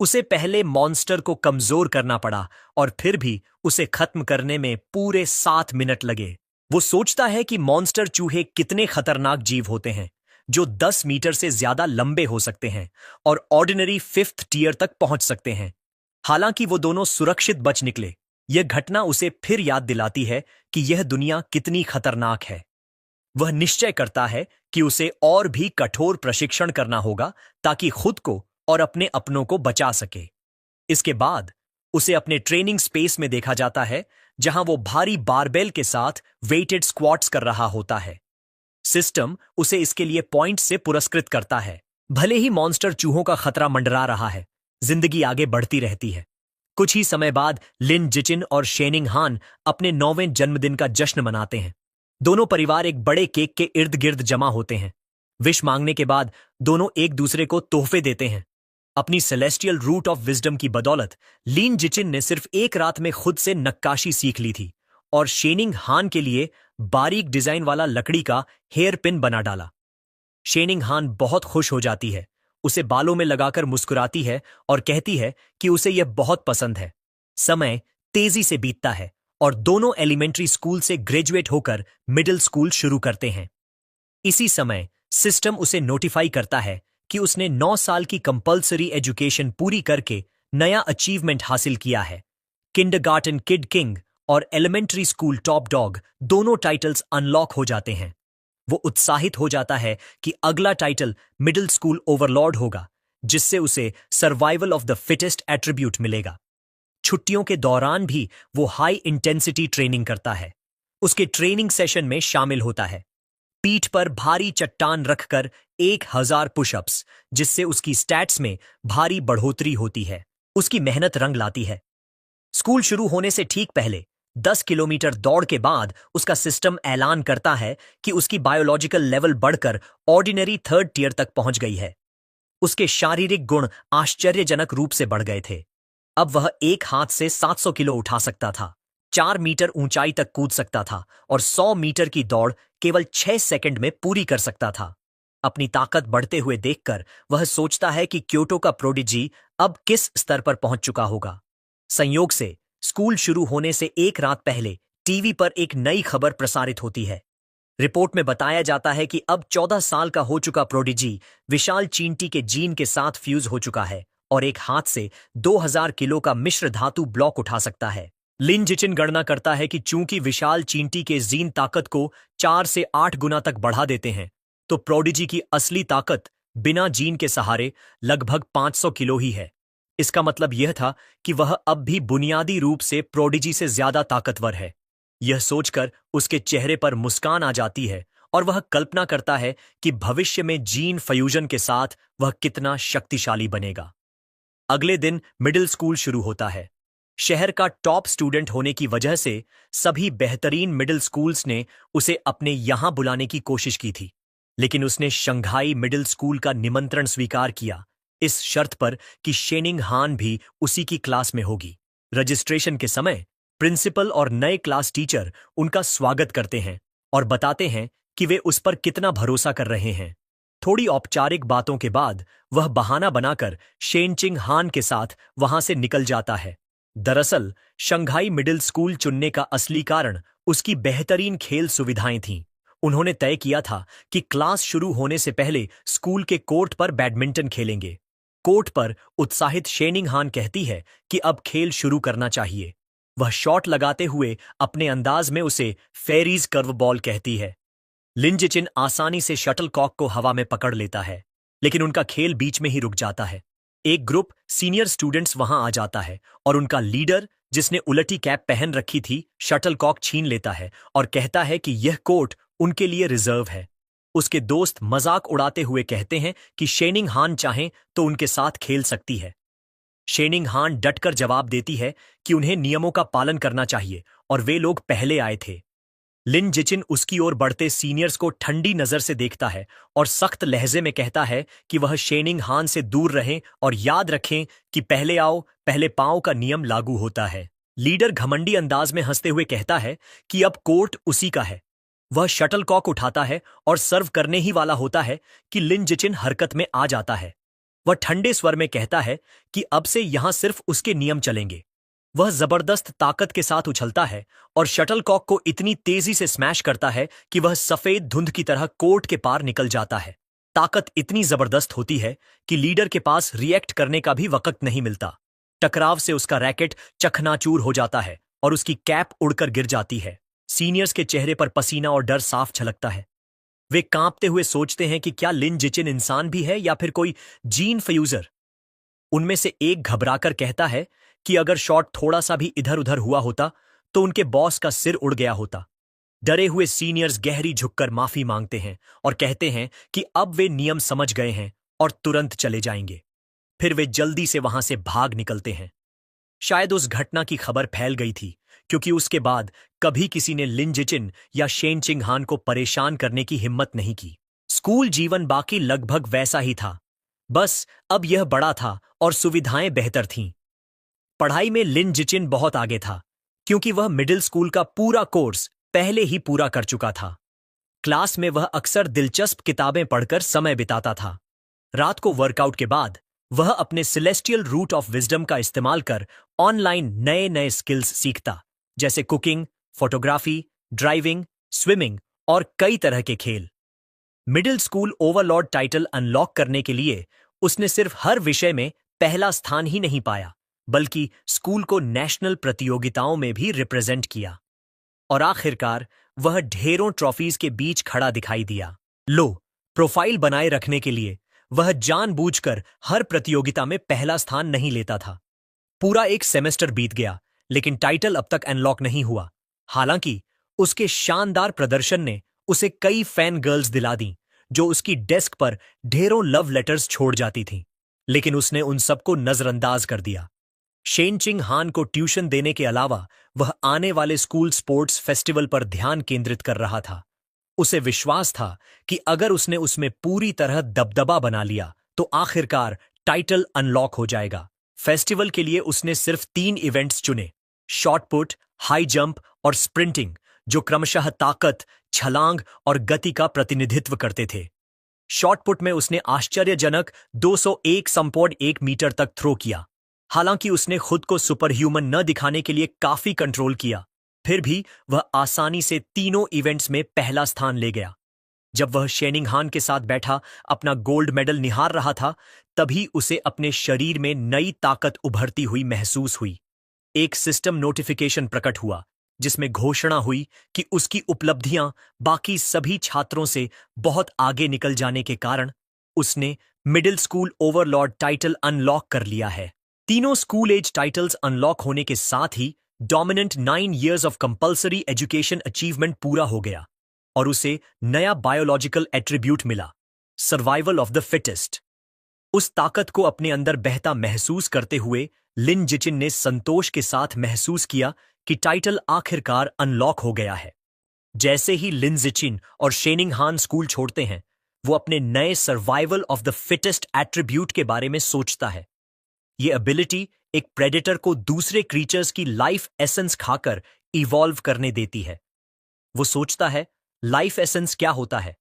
उसे पहले मॉन्स्टर को कमजोर करना पड़ा और फिर भी उसे खत्म करने में पूरे 7 मिनट लगे। वो सोचता है कि मॉन्स्टर चूहे कितने खतरनाक जीव होते हैं, जो 10 मीटर से ज्यादा लंबे हो सकते हैं और ऑर्डिनरी 5th टियर तक पहुंच सकते हैं। हालांकि वो दोनों सुरक्षित बच निकले। यह घटना उसे फिर याद दिलाती है कि यह दुनिया कितनी खतरनाक है। वह निश्चय करता है कि उसे और भी कठोर प्रशिक्षण करना होगा ताकि खुद को और अपने अपनों को बचा सके। इसके बाद उसे अपने ट्रेनिंग स्पेस में देखा जाता है, जहां वो भारी बारबेल के साथ वेटेड स्क्वाट्स कर रहा होता है। सिस्टम उसे इसके लिए पॉइंट से पुरस्कृत करता है। भले ही मॉन्स्टर चूहों का खतरा मंडरा रहा है, जिंदगी आगे बढ़ती रहती है। कुछ ही समय बाद लिन जिचिन और शेनिंग हान अपने 9वें जन्मदिन का जश्न मनाते हैं। दोनों परिवार एक बड़े केक के इर्द गिर्द जमा होते हैं। विश मांगने के बाद दोनों एक दूसरे को तोहफे देते हैं। अपनी सेलेस्टियल रूट ऑफ विजडम की बदौलत लिन जिचिन ने सिर्फ एक रात में खुद से नक्काशी सीख ली थी और शेनिंग हान के लिए बारीक डिजाइन वाला लकड़ी का हेयर पिन बना डाला। शेनिंग हान बहुत खुश हो जाती है, उसे बालों में लगाकर मुस्कुराती है और कहती है कि उसे यह बहुत पसंद है। समय तेजी से बीतता है और दोनों एलिमेंट्री स्कूल से ग्रेजुएट होकर मिडिल स्कूल शुरू करते हैं। इसी समय सिस्टम उसे नोटिफाई करता है कि उसने 9 साल की कंपल्सरी एजुकेशन पूरी करके नया अचीवमेंट हासिल किया है। किंडरगार्टन किड किंग और एलिमेंट्री स्कूल टॉप डॉग दोनों टाइटल्स अनलॉक हो जाते हैं। वो उत्साहित हो जाता है कि अगला टाइटल मिडिल स्कूल ओवरलॉर्ड होगा, जिससे उसे survival of the fittest attribute मिलेगा। छुट्टियों के दौरान भी वो हाई इंटेंसिटी ट्रेनिंग करता है। उसके ट्रेनिंग सेशन में शामिल होता है पीठ पर भारी चट्टान रखकर 1000 पुशअप्स, जिससे उसकी स्टैट्स में भारी बढ़ोतरी होती है। उसकी मेहनत रंग लाती है। स्कूल शुरू होने से ठीक पहले 10 किलोमीटर दौड़ के बाद उसका सिस्टम ऐलान करता है कि उसकी बायोलॉजिकल लेवल बढ़कर ऑर्डिनरी 3rd टियर तक पहुंच गई है। उसके शारीरिक गुण आश्चर्यजनक रूप से बढ़ गए थे। अब वह एक हाथ से 700 किलो उठा सकता था, 4 मीटर ऊंचाई तक कूद सकता था और 100 मीटर की दौड़ केवल 6 सेकंड में पूरी कर सकता था। अपनी ताकत बढ़ते हुए देखकर वह सोचता है कि क्योटो का प्रोडिजी अब किस स्तर पर पहुंच चुका होगा। संयोग से स्कूल शुरू होने से एक रात पहले टीवी पर एक नई खबर प्रसारित होती है। रिपोर्ट में बताया जाता है कि अब 14 साल का हो चुका प्रोडिजी विशाल चींटी के जीन के साथ फ्यूज हो चुका है और एक हाथ से 2000 किलो का मिश्र धातु ब्लॉक उठा सकता है। लिन जिचिन गणना करता है कि चूंकि विशाल चींटी के जीन ताकत को 4 से 8 गुना तक बढ़ा देते हैं, तो प्रोडिजी की असली ताकत बिना जीन के सहारे लगभग 500 किलो ही है। इसका मतलब यह था कि वह अब भी बुनियादी रूप से प्रोडिजी से ज्यादा ताकतवर है। यह सोचकर उसके चेहरे पर मुस्कान आ जाती है और वह कल्पना करता है कि भविष्य में जीन फ्यूजन के साथ वह कितना शक्तिशाली बनेगा। अगले दिन मिडिल स्कूल शुरू होता है। शहर का टॉप स्टूडेंट होने की वजह से सभी बेहतरीन मिडिल स्कूल्स ने उसे अपने यहां बुलाने की कोशिश की थी, लेकिन उसने शंघाई मिडिल स्कूल का निमंत्रण स्वीकार किया, इस शर्त पर कि शेनिंग हान भी उसी की क्लास में होगी। रजिस्ट्रेशन के समय प्रिंसिपल और नए क्लास टीचर उनका स्वागत करते हैं और बताते हैं कि वे उस पर कितना भरोसा कर रहे हैं। थोड़ी औपचारिक बातों के बाद वह बहाना बनाकर शेनचिंग हान के साथ वहां से निकल जाता है। दरअसल शंघाई मिडिल स्कूल चुनने का असली कारण उसकी बेहतरीन खेल सुविधाएं थीं। उन्होंने तय किया था कि क्लास शुरू होने से पहले स्कूल के कोर्ट पर बैडमिंटन खेलेंगे। कोर्ट पर उत्साहित शेनिंग हान कहती है कि अब खेल शुरू करना चाहिए। वह शॉट लगाते हुए अपने अंदाज में उसे फेरीज कर्व बॉल कहती है। लिन जिचिन आसानी से शटलकॉक को हवा में पकड़ लेता है, लेकिन उनका खेल बीच में ही रुक जाता है। एक ग्रुप सीनियर स्टूडेंट्स वहां आ जाता है और उनका लीडर, जिसने उलटी कैप पहन रखी थी, शटलकॉक छीन लेता है और कहता है कि यह कोर्ट उनके लिए रिजर्व है। उसके दोस्त मजाक उड़ाते हुए कहते हैं कि शेनिंग हान चाहें तो उनके साथ खेल सकती है। शेनिंग हान डटकर जवाब देती है कि उन्हें नियमों का पालन करना चाहिए और वे लोग पहले आए थे। लिन जिचिन उसकी ओर बढ़ते सीनियर्स को ठंडी नजर से देखता है और सख्त लहजे में कहता है कि वह शेनिंग हान से दूर रहें और याद रखें कि पहले आओ पहले पाओ का नियम लागू होता है। लीडर घमंडी अंदाज में हंसते हुए कहता है कि अब कोर्ट उसी का है। वह शटलकॉक उठाता है और सर्व करने ही वाला होता है कि लिन जिचिन हरकत में आ जाता है। वह ठंडे स्वर में कहता है कि अब से यहां सिर्फ उसके नियम चलेंगे। वह जबरदस्त ताकत के साथ उछलता है और शटलकॉक को इतनी तेजी से स्मैश करता है कि वह सफेद धुंध की तरह कोर्ट के पार निकल जाता है। ताकत इतनी जबरदस्त होती है कि लीडर के पास रिएक्ट करने का भी वक्त नहीं मिलता। टकराव से उसका रैकेट चकनाचूर हो जाता है और उसकी कैप उड़कर गिर जाती है। सीनियर्स के चेहरे पर पसीना और डर साफ झलकता है। वे कांपते हुए सोचते हैं कि क्या लिन जिचिन इंसान भी है या फिर कोई जीन फ्यूजर। उनमें से एक घबराकर कहता है कि अगर शॉट थोड़ा सा भी इधर उधर हुआ होता तो उनके बॉस का सिर उड़ गया होता। डरे हुए सीनियर्स गहरी झुककर माफी मांगते हैं और कहते हैं कि अब वे नियम समझ गए हैं और तुरंत चले जाएंगे। फिर वे जल्दी से वहां से भाग निकलते हैं। शायद उस घटना की खबर फैल गई थी, क्योंकि उसके बाद कभी किसी ने लिन जिचिन या शेन चिंगहान को परेशान करने की हिम्मत नहीं की। स्कूल जीवन बाकी लगभग वैसा ही था, बस अब यह बड़ा था और सुविधाएं बेहतर थीं। पढ़ाई में लिन जिचिन बहुत आगे था, क्योंकि वह मिडिल स्कूल का पूरा कोर्स पहले ही पूरा कर चुका था। क्लास में वह अक्सर दिलचस्प किताबें पढ़कर समय बिताता था। रात को वर्कआउट के बाद वह अपने सेलेस्टियल रूट ऑफ विजडम का इस्तेमाल कर ऑनलाइन नए नए स्किल्स सीखता, जैसे कुकिंग, फोटोग्राफी, ड्राइविंग, स्विमिंग और कई तरह के खेल। Middle school Overlord title unlock करने के लिए उसने सिर्फ हर विषय में पहला स्थान ही नहीं पाया, बल्कि स्कूल को नेशनल प्रतियोगिताओं में भी रिप्रेजेंट किया। और आखिरकार वह ढेरों ट्रॉफीज के बीच खड़ा दिखाई दिया। प्रोफाइल बनाए रखने के लिए वह जानबूझकर हर प्रतियोगिता में पहला स्थान नहीं लेता था। पूरा एक सेमेस्टर बीत गया, लेकिन टाइटल अब तक अनलॉक नहीं हुआ। हालांकि उसके शानदार प्रदर्शन ने उसे कई फैन गर्ल्स दिला दी, जो उसकी डेस्क पर ढेरों लव लेटर्स छोड़ जाती थीं। लेकिन उसने उन सबको नजरअंदाज कर दिया। शेन चिंगहान को ट्यूशन देने के अलावा वह आने वाले स्कूल स्पोर्ट्स फेस्टिवल पर ध्यान केंद्रित कर रहा था। उसे विश्वास था कि अगर उसने उसमें पूरी तरह दबदबा बना लिया तो आखिरकार टाइटल अनलॉक हो जाएगा। फेस्टिवल के लिए उसने सिर्फ 3 इवेंट्स चुने, शॉट पुट, हाई जंप और स्प्रिंटिंग, जो क्रमशः ताकत, छलांग और गति का प्रतिनिधित्व करते थे। शॉटपुट में उसने आश्चर्यजनक 201 मीटर तक थ्रो किया। हालांकि उसने खुद को सुपर ह्यूमन न दिखाने के लिए काफी कंट्रोल किया, फिर भी वह आसानी से तीनों इवेंट्स में पहला स्थान ले गया। जब वह शेनिंगहान के साथ बैठा अपना गोल्ड मेडल निहार रहा था, तभी उसे अपने शरीर में नई ताकत उभरती हुई महसूस हुई। एक सिस्टम नोटिफिकेशन प्रकट हुआ जिसमें घोषणा हुई कि उसकी उपलब्धियां बाकी सभी छात्रों से बहुत आगे निकल जाने के कारण उसने middle school Overlord title unlock कर लिया है। तीनों स्कूल एज टाइटल्स अनलॉक होने के साथ ही dominant 9 years of compulsory education achievement पूरा हो गया और उसे नया बायोलॉजिकल एट्रीब्यूट मिला, सर्वाइवल ऑफ द फिटेस्ट। उस ताकत को अपने अंदर बहता महसूस करते हुए लिन जिचिन ने संतोष के साथ महसूस किया कि टाइटल आखिरकार अनलॉक हो गया है। जैसे ही लिन जिचिन और शेनिंगहान स्कूल छोड़ते हैं, वो अपने नए survival of the fittest attribute के बारे में सोचता है। ये एबिलिटी एक प्रेडेटर को दूसरे क्रीचर्स की लाइफ एसेंस खाकर इवॉल्व करने देती है। वो सोचता है लाइफ एसेंस क्या होता है।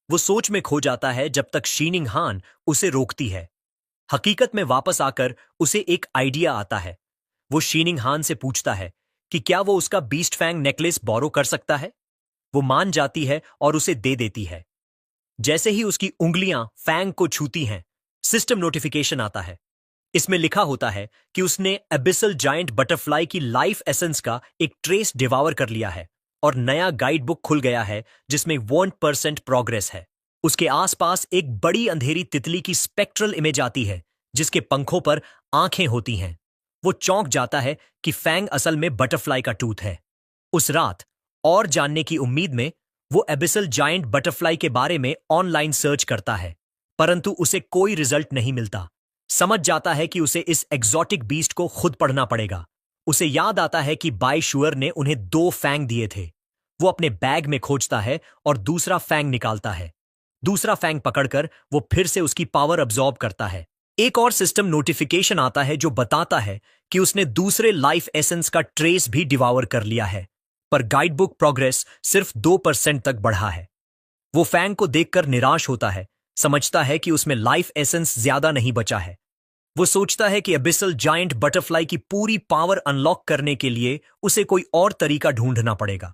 वो सोच में खो जाता है जब तक शेनिंगहान उसे रोकती है। हकीकत में वापस आकर उसे एक आइडिया आता है। वो शेनिंगहान से पूछता है कि क्या वो उसका बीस्ट फैंग नेकलेस बोरो कर सकता है। वो मान जाती है और उसे दे देती है। जैसे ही उसकी उंगलियां फैंग को छूती हैं, सिस्टम नोटिफिकेशन आता है। इसमें लिखा होता है कि उसने एबिसल जायंट बटरफ्लाई की लाइफ एसेंस का एक ट्रेस डिवावर कर लिया है और नया गाइड बुक खुल गया है जिसमें 1% प्रोग्रेस है। उसके आसपास एक बड़ी अंधेरी तितली की स्पेक्ट्रल इमेज आती है जिसके पंखों पर आंखें होती हैं। वो चौंक जाता है कि फैंग असल में बटरफ्लाई का टूथ है। उस रात और जानने की उम्मीद में वो एबिसल जायंट बटरफ्लाई के बारे में ऑनलाइन सर्च करता है, परंतु उसे कोई रिजल्ट नहीं मिलता। समझ जाता है कि उसे इस एग्जॉटिक बीस्ट को खुद पढ़ना पड़ेगा। उसे याद आता है कि बाय शुअर ने उन्हें 2 फैंग दिए थे। वो अपने बैग में खोजता है और दूसरा फैंग निकालता है। दूसरा फैंग पकड़कर वो फिर से उसकी पावर अब्सॉर्ब करता है। एक और सिस्टम नोटिफिकेशन आता है जो बताता है कि उसने दूसरे लाइफ एसेंस का ट्रेस भी डिवावर कर लिया है, पर गाइड बुक प्रोग्रेस सिर्फ 2% तक बढ़ा है। वो फैंग को देखकर निराश होता है, समझता है कि उसमें लाइफ एसेंस ज्यादा नहीं बचा है। वो सोचता है कि एबिसल जायंट बटरफ्लाई की पूरी पावर अनलॉक करने के लिए उसे कोई और तरीका ढूंढना पड़ेगा।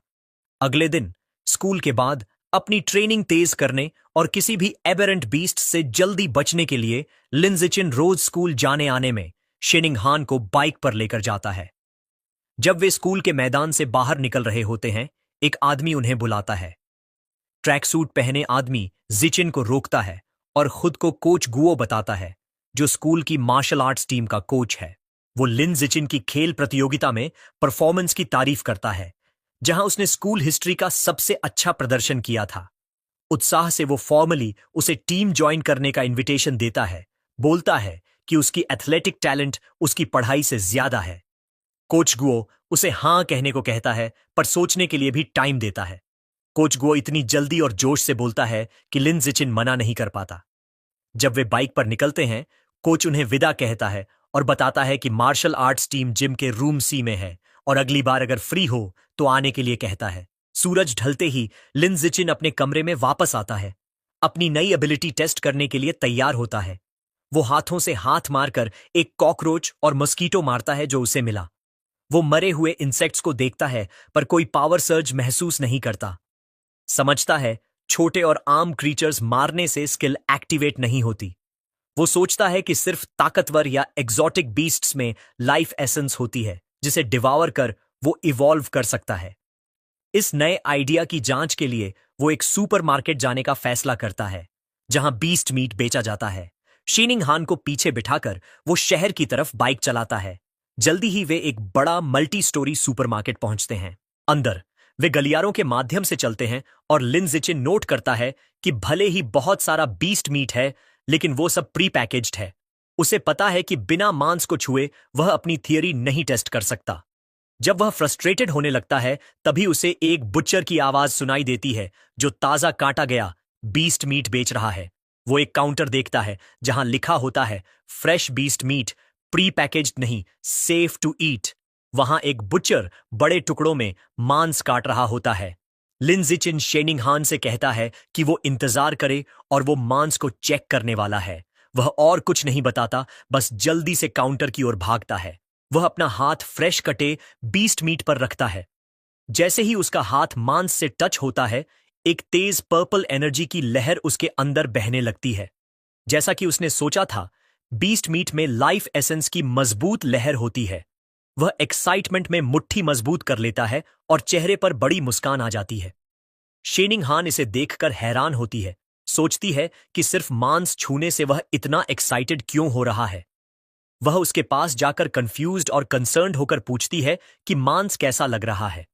अगले दिन स्कूल के बाद अपनी ट्रेनिंग तेज करने और किसी भी एबेरेंट बीस्ट से जल्दी बचने के लिए लिन जिचिन रोज स्कूल जाने आने में शेनिंगहान को बाइक पर लेकर जाता है। जब वे स्कूल के मैदान से बाहर निकल रहे होते हैं, एक आदमी उन्हें बुलाता है। ट्रैक सूट पहने आदमी जिचिन को रोकता है और खुद को कोच गुओ बताता है, जो स्कूल की मार्शल आर्ट्स टीम का कोच है। वो लिन जिचिन की खेल प्रतियोगिता में परफॉर्मेंस की तारीफ करता है, जहां उसने स्कूल हिस्ट्री का सबसे अच्छा प्रदर्शन किया था। उत्साह से वो फॉर्मली उसे टीम ज्वाइन करने का इनविटेशन देता है, बोलता है कि उसकी एथलेटिक टैलेंट उसकी पढ़ाई से ज्यादा है। कोच गुओ उसे हां कहने को कहता है, पर सोचने के लिए भी टाइम देता है। कोच गुओ इतनी जल्दी और जोश से बोलता है कि लिन जिचिन मना नहीं कर पाता। जब वे बाइक पर निकलते हैं, कोच उन्हें विदा कहता है और बताता है कि मार्शल आर्ट्स टीम जिम के रूम सी में है और अगली बार अगर फ्री हो तो आने के लिए कहता है। सूरज ढलते ही लिन जिचिन अपने कमरे में वापस आता है। अपनी नई एबिलिटी टेस्ट करने के लिए तैयार होता है। वो हाथों से हाथ मारकर एक कॉकरोच और मस्कीटो मारता है जो उसे मिला। वो मरे हुए इंसेक्ट्स को देखता है, पर कोई पावर सर्ज महसूस नहीं करता। समझता है छोटे और आम क्रीचर्स मारने से स्किल एक्टिवेट नहीं होती। वो सोचता है कि सिर्फ ताकतवर या एग्जॉटिक बीस्ट्स में लाइफ एसेंस होती है, जिसे डिवावर कर वो इवॉल्व कर सकता है। इस नए आइडिया की जांच के लिए वो एक सुपरमार्केट जाने का फैसला करता है, जहां बीस्ट मीट बेचा जाता है। शेनिंगहान को पीछे बिठाकर वो शहर की तरफ बाइक चलाता है। जल्दी ही वे एक बड़ा मल्टी स्टोरी सुपरमार्केट पहुंचते हैं। अंदर वे गलियारों के माध्यम से चलते हैं और लिन जिचिन नोट करता है कि भले ही बहुत सारा बीस्ट मीट है, लेकिन वो सब प्री पैकेज्ड है। उसे पता है कि बिना मांस को छुए वह अपनी थियरी नहीं टेस्ट कर सकता। जब वह फ्रस्ट्रेटेड होने लगता है, तभी उसे एक बुच्चर की आवाज सुनाई देती है जो ताजा काटा गया बीस्ट मीट बेच रहा है। वो एक काउंटर देखता है जहां लिखा होता है fresh beast meat, pre packaged नहीं, सेफ टू ईट। वहां एक बुच्चर बड़े टुकड़ों में मांस काट रहा होता है। लिन जिचिन शेनिंग हान से कहता है कि वो इंतजार करे और वो मांस को चेक करने वाला है। वह और कुछ नहीं बताता, बस जल्दी से काउंटर की ओर भागता है। वह अपना हाथ फ्रेश कटे बीस्ट मीट पर रखता है। जैसे ही उसका हाथ मांस से टच होता है, एक तेज पर्पल एनर्जी की लहर उसके अंदर बहने लगती है। जैसा कि उसने सोचा था, बीस्ट मीट में लाइफ एसेंस की मजबूत लहर होती है। वह एक्साइटमेंट में मुट्ठी मजबूत कर लेता है और चेहरे पर बड़ी मुस्कान आ जाती है। शेनिंग हान इसे देखकर हैरान होती है, सोचती है कि सिर्फ मांस छूने से वह इतना एक्साइटेड क्यों हो रहा है। वह उसके पास जाकर कंफ्यूज्ड और कंसर्न्ड होकर पूछती है कि मांस कैसा लग रहा है।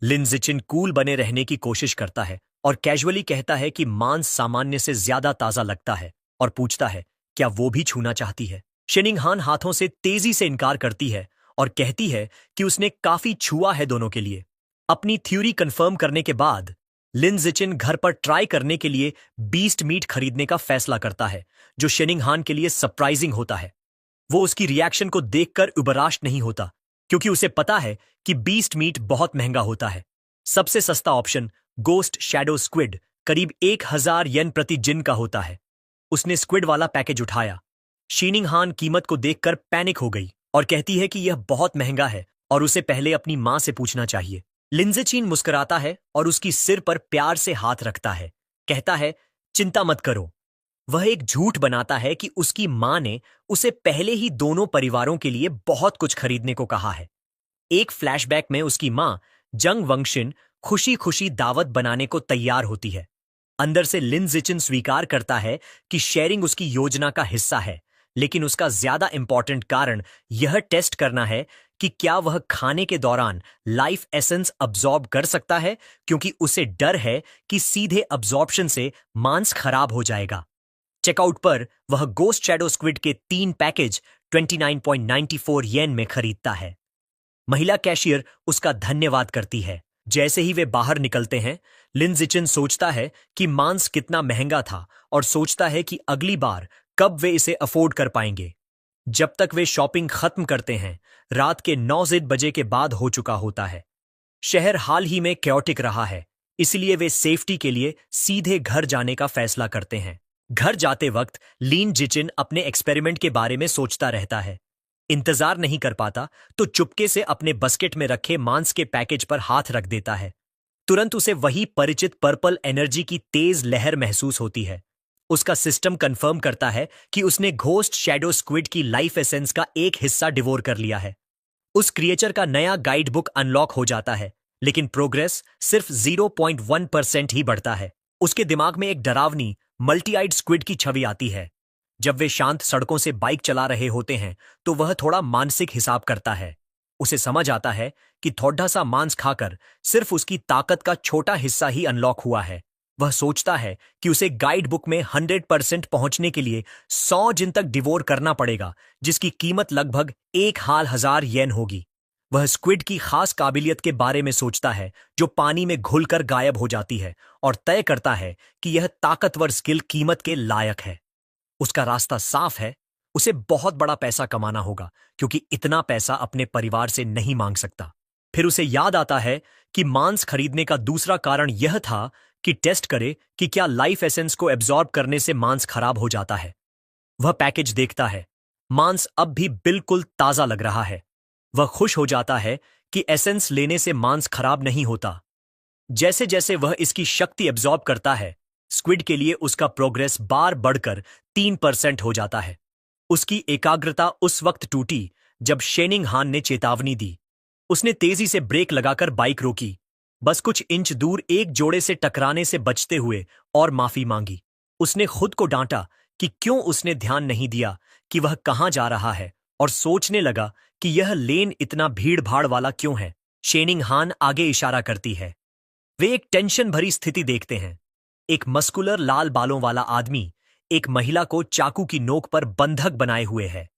लिन जिचिन कूल बने रहने की कोशिश करता है और कैजुअली कहता है कि मांस सामान्य से ज्यादा ताजा लगता है और पूछता है क्या वो भी छूना चाहती है। शेनिंग हान हाथों से तेजी से इनकार करती है और कहती है कि उसने काफी छुआ है दोनों के लिए। अपनी थ्योरी कंफर्म करने के बाद लिन जिचिन घर पर ट्राई करने के लिए बीस्ट मीट खरीदने का फैसला करता है, जो शेनिंग हान के लिए सरप्राइजिंग होता है। वो उसकी रिएक्शन को देखकर उबराश नहीं होता, क्योंकि उसे पता है कि बीस्ट मीट बहुत महंगा होता है। सबसे सस्ता ऑप्शन गोस्ट शैडो स्क्विड करीब 1000 येन प्रति जिन का होता है। उसने स्क्विड वाला पैकेज उठाया। शेनिंग हान कीमत को देखकर पैनिक हो गई और कहती है कि यह बहुत महंगा है और उसे पहले अपनी मां से पूछना चाहिए। लिन जिचिन मुस्कुराता है और उसकी सिर पर प्यार से हाथ रखता है। कहता है चिंता मत करो। वह एक झूठ बनाता है कि उसकी मां ने उसे पहले ही दोनों परिवारों के लिए बहुत कुछ खरीदने को कहा है। एक फ्लैशबैक में उसकी मां जंग वंगशिन खुशी खुशी दावत बनाने को तैयार होती है। अंदर से लिन जिचिन स्वीकार करता है कि शेयरिंग उसकी योजना का हिस्सा है, लेकिन उसका ज्यादा इंपॉर्टेंट कारण यह टेस्ट करना है कि क्या वह खाने के दौरान लाइफ एसेंस अब्सॉर्ब कर सकता है, क्योंकि उसे डर है कि सीधे अब्सॉर्प्शन से मांस खराब हो जाएगा। चेकआउट पर वह गोस्ट शैडो स्क्विड के 3 पैकेज 29.94 येन में खरीदता है। महिला कैशियर उसका धन्यवाद करती है। जैसे ही वे बाहर निकलते हैं, लिन जिचिन सोचता है कि मांस कितना महंगा था और सोचता है कि अगली बार कब वे इसे अफोर्ड कर पाएंगे। जब तक वे शॉपिंग खत्म करते हैं, रात के 9 बजे के बाद हो चुका होता है। शहर हाल ही में कैओटिक रहा है, इसलिए वे सेफ्टी के लिए सीधे घर जाने का फैसला करते हैं। घर जाते वक्त लिन जिचिन अपने एक्सपेरिमेंट के बारे में सोचता रहता है। इंतजार नहीं कर पाता तो चुपके से अपने बस्केट में रखे मांस के पैकेज पर हाथ रख देता है। तुरंत उसे वही परिचित पर्पल एनर्जी की तेज लहर महसूस होती है। उसका सिस्टम कंफर्म करता है कि उसने घोस्ट शैडो स्क्विड की लाइफ एसेंस का एक हिस्सा डिवोर कर लिया है। उस क्रिएचर का नया गाइड बुक अनलॉक हो जाता है, लेकिन प्रोग्रेस सिर्फ 0.1% ही बढ़ता है। उसके दिमाग में एक डरावनी मल्टी आइड स्क्विड की छवि आती है। जब वे शांत सड़कों से बाइक चला रहे होते हैं तो वह थोड़ा मानसिक हिसाब करता है। उसे समझ आता है कि थोड़ा सा मांस खाकर सिर्फ उसकी ताकत का छोटा हिस्सा ही अनलॉक हुआ है। वह सोचता है कि उसे गाइड बुक में 100% पहुंचने के लिए 100 जिन तक डिवोर करना पड़ेगा, जिसकी कीमत लगभग 1000 येन होगी। वह स्क्विड की खास काबिलियत के बारे में सोचता है, जो पानी में घुलकर गायब हो जाती है, और तय करता है कि यह ताकतवर स्किल कीमत के लायक है। उसका रास्ता साफ है। उसे बहुत बड़ा पैसा कमाना होगा, क्योंकि इतना पैसा अपने परिवार से नहीं मांग सकता। फिर उसे याद आता है कि मांस खरीदने का दूसरा कारण यह था कि टेस्ट करे कि क्या लाइफ एसेंस को एब्जॉर्ब करने से मांस खराब हो जाता है। वह पैकेज देखता है। मांस अब भी बिल्कुल ताजा लग रहा है। वह खुश हो जाता है कि एसेंस लेने से मांस खराब नहीं होता। जैसे जैसे वह इसकी शक्ति एब्जॉर्ब करता है, स्क्विड के लिए उसका प्रोग्रेस बार बढ़कर 3% हो जाता है। उसकी एकाग्रता उस वक्त टूटी जब शेनिंग हान ने चेतावनी दी। उसने तेजी से ब्रेक लगाकर बाइक रोकी, बस कुछ इंच दूर एक जोड़े से टकराने से बचते हुए, और माफी मांगी। उसने खुद को डांटा कि क्यों उसने ध्यान नहीं दिया कि वह कहां जा रहा है, और सोचने लगा कि यह लेन इतना भीड़ भाड़ वाला क्यों है। शेनिंग हान आगे इशारा करती है। वे एक टेंशन भरी स्थिति देखते हैं। एक मस्कुलर लाल बालों वाला आदमी एक महिला को चाकू की नोक पर बंधक बनाए हुए है।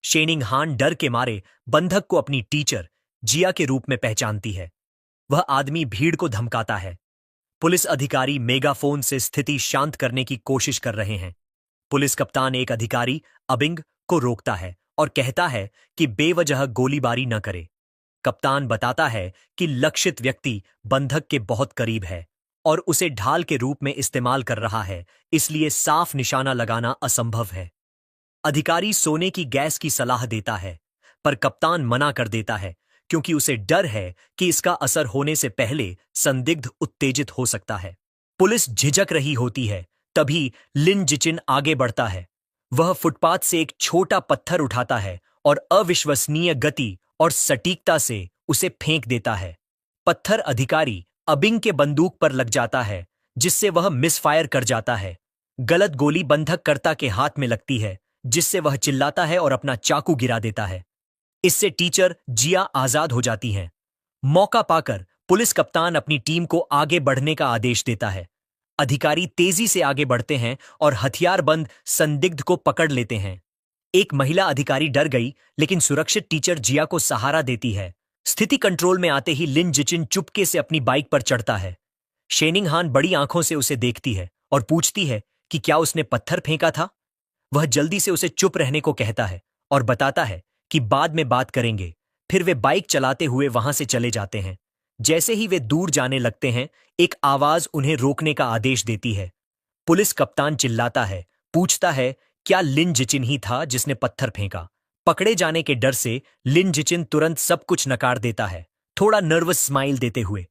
शेनिंग हान डर के मारे बंधक को अपनी टीचर जिया के रूप में पहचानती है। वह आदमी भीड़ को धमकाता है। पुलिस अधिकारी मेगाफोन से स्थिति शांत करने की कोशिश कर रहे हैं। पुलिस कप्तान एक अधिकारी अबिंग को रोकता है और कहता है कि बेवजह गोलीबारी न करे। कप्तान बताता है कि लक्षित व्यक्ति बंधक के बहुत करीब है और उसे ढाल के रूप में इस्तेमाल कर रहा है, इसलिए साफ निशाना लगाना असंभव है। अधिकारी सोने की गैस की सलाह देता है, पर कप्तान मना कर देता है क्योंकि उसे डर है कि इसका असर होने से पहले संदिग्ध उत्तेजित हो सकता है। पुलिस झिझक रही होती है, तभी लिन जिचिन आगे बढ़ता है। वह फुटपाथ से एक छोटा पत्थर उठाता है और अविश्वसनीय गति और सटीकता से उसे फेंक देता है। पत्थर अधिकारी अबिंग के बंदूक पर लग जाता है, जिससे वह मिसफायर कर जाता है। गलत गोली बंधककर्ता के हाथ में लगती है, जिससे वह चिल्लाता है और अपना चाकू गिरा देता है। इससे टीचर जिया आजाद हो जाती हैं। मौका पाकर पुलिस कप्तान अपनी टीम को आगे बढ़ने का आदेश देता है। अधिकारी तेजी से आगे बढ़ते हैं और हथियारबंद संदिग्ध को पकड़ लेते हैं। एक महिला अधिकारी डर गई, लेकिन सुरक्षित टीचर जिया को सहारा देती है। स्थिति कंट्रोल में आते ही लिन जिचिन चुपके से अपनी बाइक पर चढ़ता है। शेनिंग हान बड़ी आंखों से उसे देखती है और पूछती है कि क्या उसने पत्थर फेंका था। वह जल्दी से उसे चुप रहने को कहता है और बताता है कि बाद में बात करेंगे। फिर वे बाइक चलाते हुए वहां से चले जाते हैं। जैसे ही वे दूर जाने लगते हैं, एक आवाज उन्हें रोकने का आदेश देती है। पुलिस कप्तान चिल्लाता है, पूछता है क्या लिन जिचिन ही था जिसने पत्थर फेंका। पकड़े जाने के डर से लिन जिचिन तुरंत सब कुछ नकार देता है, थोड़ा नर्वस स्माइल देते हुए।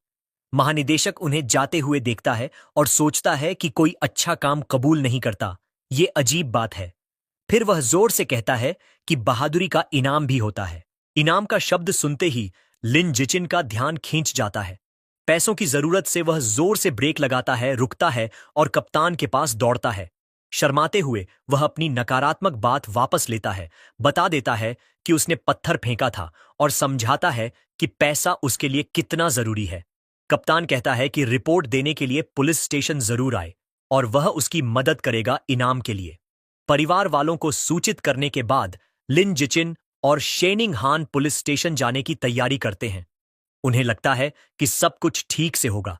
महानिदेशक उन्हें जाते हुए देखता है और सोचता है कि कोई अच्छा काम कबूल नहीं करता। ये अजीब बात है। फिर वह जोर से कहता है कि बहादुरी का इनाम भी होता है। इनाम का शब्द सुनते ही लिन जिचिन का ध्यान खींच जाता है। पैसों की जरूरत से वह जोर से ब्रेक लगाता है, रुकता है और कप्तान के पास दौड़ता है। शर्माते हुए वह अपनी नकारात्मक बात वापस लेता है, बता देता है कि उसने पत्थर फेंका था और समझाता है कि पैसा उसके लिए कितना जरूरी है। कप्तान कहता है कि रिपोर्ट देने के लिए पुलिस स्टेशन जरूर आए और वह उसकी मदद करेगा इनाम के लिए। परिवार वालों को सूचित करने के बाद लिन जिचिन और शेनिंग हान पुलिस स्टेशन जाने की तैयारी करते हैं। उन्हें लगता है कि सब कुछ ठीक से होगा,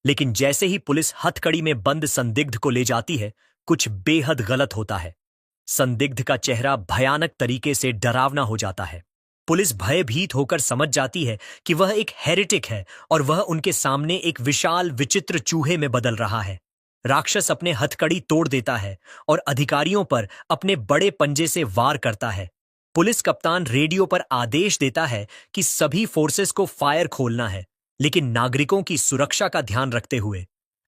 लेकिन जैसे ही पुलिस हथकड़ी में बंद संदिग्ध को ले जाती है, कुछ बेहद गलत होता है। संदिग्ध का चेहरा भयानक तरीके से डरावना हो जाता है। पुलिस भयभीत होकर समझ जाती है कि वह एक हेरेटिक है और वह उनके सामने एक विशाल विचित्र चूहे में बदल रहा है। राक्षस अपने हथकड़ी तोड़ देता है और अधिकारियों पर अपने बड़े पंजे से वार करता है। पुलिस कप्तान रेडियो पर आदेश देता है कि सभी फोर्सेस को फायर खोलना है, लेकिन नागरिकों की सुरक्षा का ध्यान रखते हुए।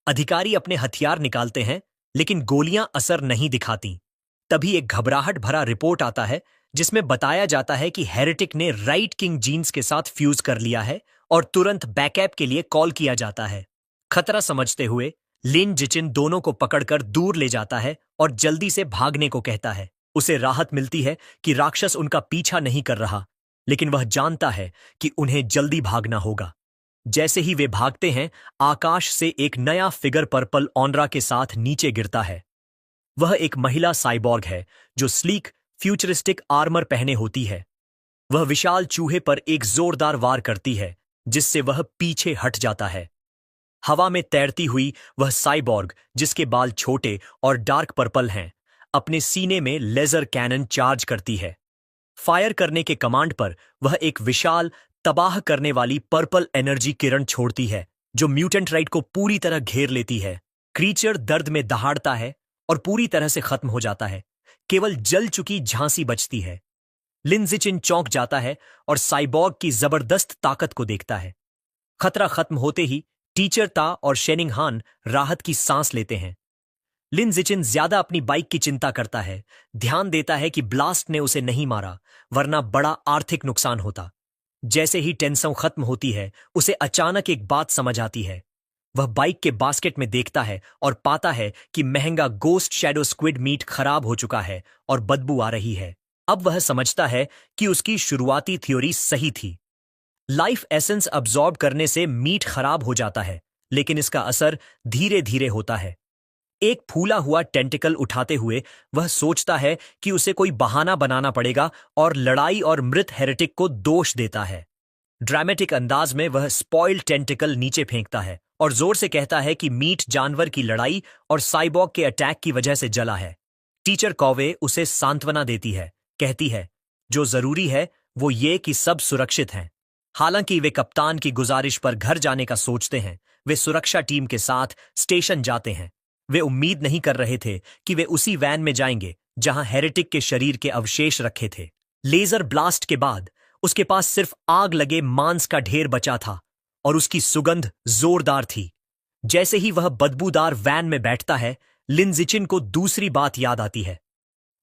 अधिकारी अपने हथियार निकालते हैं, लेकिन गोलियां असर नहीं दिखाती। तभी एक घबराहट भरा रिपोर्ट आता है, जिसमें बताया जाता है कि हेरेटिक ने राइट किंग जीन्स के साथ फ्यूज कर लिया है और तुरंत बैकअप के लिए कॉल किया जाता है। खतरा समझते हुए लिन जिचिन दोनों को पकड़कर दूर ले जाता है और जल्दी से भागने को कहता है। उसे राहत मिलती है कि राक्षस उनका पीछा नहीं कर रहा, लेकिन वह जानता है कि उन्हें जल्दी भागना होगा। जैसे ही वे भागते हैं, आकाश से एक नया फिगर पर्पल ऑनरा के साथ नीचे गिरता है। वह एक महिला साइबॉर्ग है जो स्लीक फ्यूचरिस्टिक आर्मर पहने होती है। वह विशाल चूहे पर एक जोरदार वार करती है, जिससे वह पीछे हट जाता है। हवा में तैरती हुई वह साइबॉर्ग, जिसके बाल छोटे और डार्क पर्पल हैं, अपने सीने में लेजर कैनन चार्ज करती है। फायर करने के कमांड पर वह एक विशाल तबाह करने वाली पर्पल एनर्जी किरण छोड़ती है, जो म्यूटेंट राइट को पूरी तरह घेर लेती है। क्रीचर दर्द में दहाड़ता है और पूरी तरह से खत्म हो जाता है। केवल जल चुकी झांसी बचती है। लिन जिचिन चौंक जाता है और साइबॉर्ग की जबरदस्त ताकत को देखता है। खतरा खत्म होते ही टीचर ता और शेनिंग हान राहत की सांस लेते हैं। लिन जिचिन ज्यादा अपनी बाइक की चिंता करता है, ध्यान देता है कि ब्लास्ट ने उसे नहीं मारा, वरना बड़ा आर्थिक नुकसान होता। जैसे ही टेंशन खत्म होती है, उसे अचानक एक बात समझ आती है। वह बाइक के बास्केट में देखता है और पाता है कि महंगा गोस्ट शैडो स्क्विड मीट खराब हो चुका है और बदबू आ रही है। अब वह समझता है कि उसकी शुरुआती थ्योरी सही थी। लाइफ एसेंस अब्सॉर्ब करने से मीट खराब हो जाता है, लेकिन इसका असर धीरे धीरे होता है। एक फूला हुआ टेंटिकल उठाते हुए वह सोचता है कि उसे कोई बहाना बनाना पड़ेगा और लड़ाई और मृत हेरेटिक को दोष देता है। ड्रामेटिक अंदाज में वह स्पॉइल्ड टेंटिकल नीचे फेंकता है और जोर से कहता है कि मीट जानवर की लड़ाई और साइबॉर्ग के अटैक की वजह से जला है। टीचर कॉवे उसे सांत्वना देती है, कहती है जो जरूरी है वो ये कि सब सुरक्षित हैं। हालांकि वे कप्तान की गुजारिश पर घर जाने का सोचते हैं, वे सुरक्षा टीम के साथ स्टेशन जाते हैं। वे उम्मीद नहीं कर रहे थे कि वे उसी वैन में जाएंगे जहां हेरेटिक के शरीर के अवशेष रखे थे। लेजर ब्लास्ट के बाद उसके पास सिर्फ आग लगे मांस का ढेर बचा था और उसकी सुगंध जोरदार थी। जैसे ही वह बदबूदार वैन में बैठता है, लिन जिचिन को दूसरी बात याद आती है।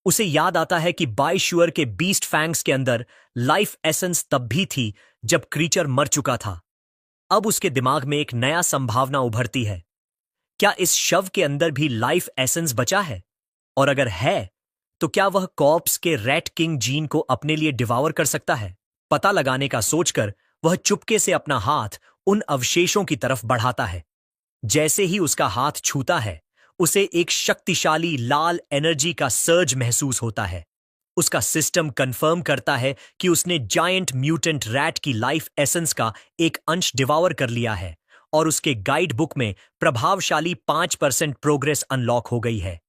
उसे याद आता है कि बाइश्यूअर के बीस्ट फैंग्स के अंदर लाइफ एसेंस तब भी थी जब क्रीचर मर चुका था। अब उसके दिमाग में एक नया संभावना उभरती है। क्या इस शव के अंदर भी लाइफ एसेंस बचा है? और अगर है, तो क्या वह कॉर्प्स के रैट किंग जीन को अपने लिए डिवावर कर सकता है? पता लगाने का सोचकर वह चुपके से अपना हाथ उन अवशेषों की तरफ बढ़ाता है। जैसे ही उसका हाथ छूता है, उसे एक शक्तिशाली लाल एनर्जी का सर्ज महसूस होता है। उसका सिस्टम कंफर्म करता है कि उसने जायंट म्यूटेंट रैट की लाइफ एसेंस का एक अंश डिवावर कर लिया है और उसके गाइड बुक में प्रभावशाली 5% प्रोग्रेस अनलॉक हो गई है।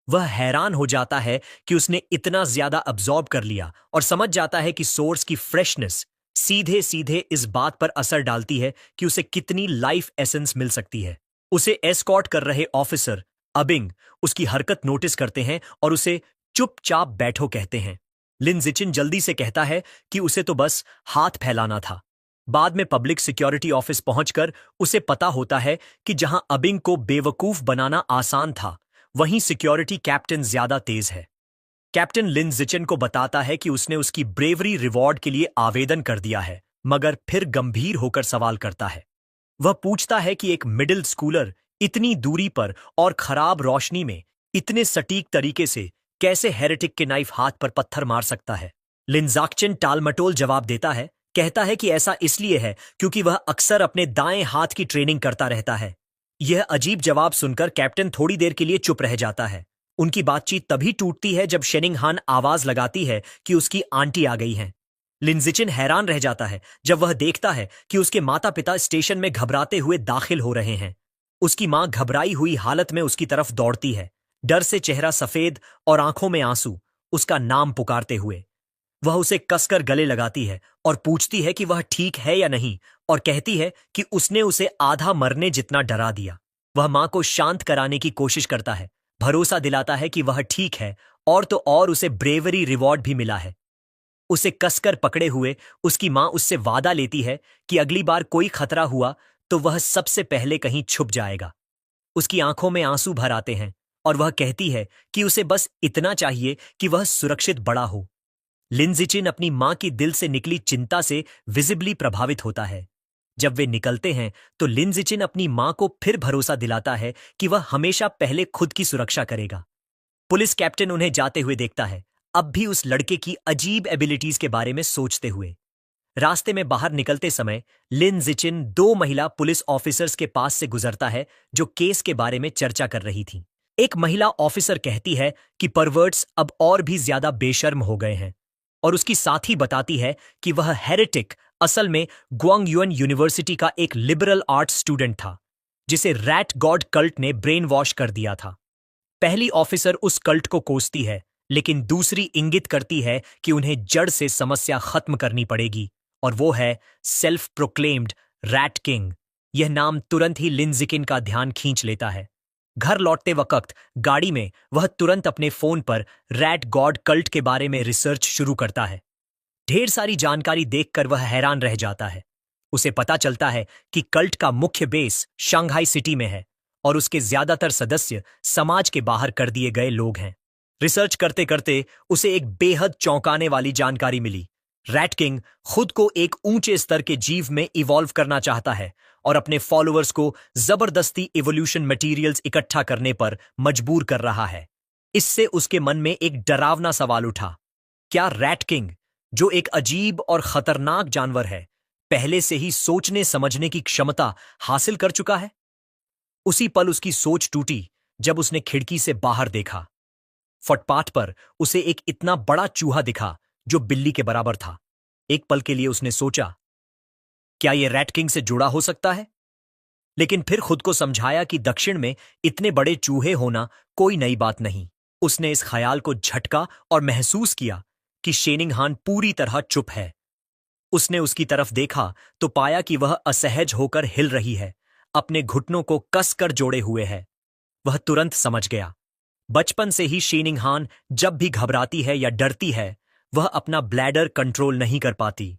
वह हैरान हो जाता है कि उसने इतना ज्यादा अब्सॉर्ब कर लिया और समझ जाता है कि सोर्स की फ्रेशनेस सीधे सीधे इस बात पर असर डालती है कि उसे कितनी लाइफ एसेंस मिल सकती है। उसे एस्कॉर्ट कर रहे ऑफिसर अबिंग उसकी हरकत नोटिस करते हैं और उसे चुपचाप बैठो कहते हैं। लिन जिचिन जल्दी से कहता है कि उसे तो बस हाथ फैलाना था। बाद में पब्लिक सिक्योरिटी ऑफिस पहुंचकर उसे पता होता है कि जहां अबिंग को बेवकूफ बनाना आसान था, वहीं सिक्योरिटी कैप्टन ज्यादा तेज है। कैप्टन लिन जिचिन को बताता है कि उसने उसकी ब्रेवरी रिवॉर्ड के लिए आवेदन कर दिया है, मगर फिर गंभीर होकर सवाल करता है। वह पूछता है कि एक मिडिल स्कूलर इतनी दूरी पर और खराब रोशनी में इतने सटीक तरीके से कैसे हेरेटिक के नाइफ हाथ पर पत्थर मार सकता है। लिनजाक्चिन टालमटोल जवाब देता है, कहता है कि ऐसा इसलिए है क्योंकि वह अक्सर अपने दाएं हाथ की ट्रेनिंग करता रहता है। यह अजीब जवाब सुनकर कैप्टन थोड़ी देर के लिए चुप रह जाता है। उनकी बातचीत तभी टूटती है जब शेनिंगहान आवाज लगाती है कि उसकी आंटी आ गई हैं। लिनजिचिन हैरान रह जाता है जब वह देखता है कि उसके माता पिता स्टेशन में घबराते हुए दाखिल हो रहे हैं। उसकी मां घबराई हुई हालत में उसकी तरफ दौड़ती है, डर से चेहरा सफेद और आंखों में आंसू, उसका नाम पुकारते हुए। वह उसे कसकर गले लगाती है और पूछती है कि वह ठीक है या नहीं, और कहती है कि उसने उसे आधा मरने जितना डरा दिया। वह मां को शांत कराने की कोशिश करता है, भरोसा दिलाता है कि वह ठीक है, और तो और उसे ब्रेवरी रिवॉर्ड भी मिला है। उसे कसकर पकड़े हुए उसकी मां उससे वादा लेती है कि अगली बार कोई खतरा हुआ तो वह सबसे पहले कहीं छुप जाएगा। उसकी आंखों में आंसू भर आते हैं और वह कहती है कि उसे बस इतना चाहिए कि वह सुरक्षित बड़ा हो। लिनजिचिन अपनी मां की दिल से निकली चिंता से विजिबली प्रभावित होता है। जब वे निकलते हैं तो लिनजिचिन अपनी मां को फिर भरोसा दिलाता है कि वह हमेशा पहले खुद की सुरक्षा करेगा। पुलिस कैप्टन उन्हें जाते हुए देखता है, अब भी उस लड़के की अजीब एबिलिटीज के बारे में सोचते हुए। रास्ते में बाहर निकलते समय लिनजिचिन 2 महिला पुलिस ऑफिसर्स के पास से गुजरता है जो केस के बारे में चर्चा कर रही थीं। एक महिला ऑफिसर कहती है कि परवर्ट्स अब और भी ज्यादा बेशर्म हो गए हैं, और उसकी साथी बताती है कि वह हेरेटिक असल में ग्वांगयुन यूनिवर्सिटी का एक लिबरल आर्ट्स स्टूडेंट था जिसे रैट गॉड कल्ट ने ब्रेन वॉश कर दिया था। पहली ऑफिसर उस कल्ट को कोसती है, लेकिन दूसरी इंगित करती है कि उन्हें जड़ से समस्या खत्म करनी पड़ेगी, और वो है सेल्फ प्रोक्लेम्ड रैट किंग। यह नाम तुरंत ही लिनजिचिन का ध्यान खींच लेता है। घर लौटते वक्त गाड़ी में वह तुरंत अपने फोन पर रैट गॉड कल्ट के बारे में रिसर्च शुरू करता है। ढेर सारी जानकारी देखकर वह हैरान रह जाता है। उसे पता चलता है कि कल्ट का मुख्य बेस शंघाई सिटी में है और उसके ज्यादातर सदस्य समाज के बाहर कर दिए गए लोग हैं। रिसर्च करते करते उसे एक बेहद चौंकाने वाली जानकारी मिली। रैट किंग खुद को एक ऊंचे स्तर के जीव में इवॉल्व करना चाहता है और अपने फॉलोअर्स को जबरदस्ती इवोल्यूशन मटेरियल्स इकट्ठा करने पर मजबूर कर रहा है। इससे उसके मन में एक डरावना सवाल उठा, क्या रैट किंग, जो एक अजीब और खतरनाक जानवर है, पहले से ही सोचने समझने की क्षमता हासिल कर चुका है? उसी पल उसकी सोच टूटी जब उसने खिड़की से बाहर देखा। फुटपाथ पर उसे एक इतना बड़ा चूहा दिखा जो बिल्ली के बराबर था। एक पल के लिए उसने सोचा, क्या यह रैट किंग से जुड़ा हो सकता है? लेकिन फिर खुद को समझाया कि दक्षिण में इतने बड़े चूहे होना कोई नई बात नहीं। उसने इस ख्याल को झटका और महसूस किया कि शेनिंगहान पूरी तरह चुप है। उसने उसकी तरफ देखा तो पाया कि वह असहज होकर हिल रही है, अपने घुटनों को कसकर जोड़े हुए है। वह तुरंत समझ गया। बचपन से ही शीनिंगहान जब भी घबराती है या डरती है, वह अपना ब्लैडर कंट्रोल नहीं कर पाती।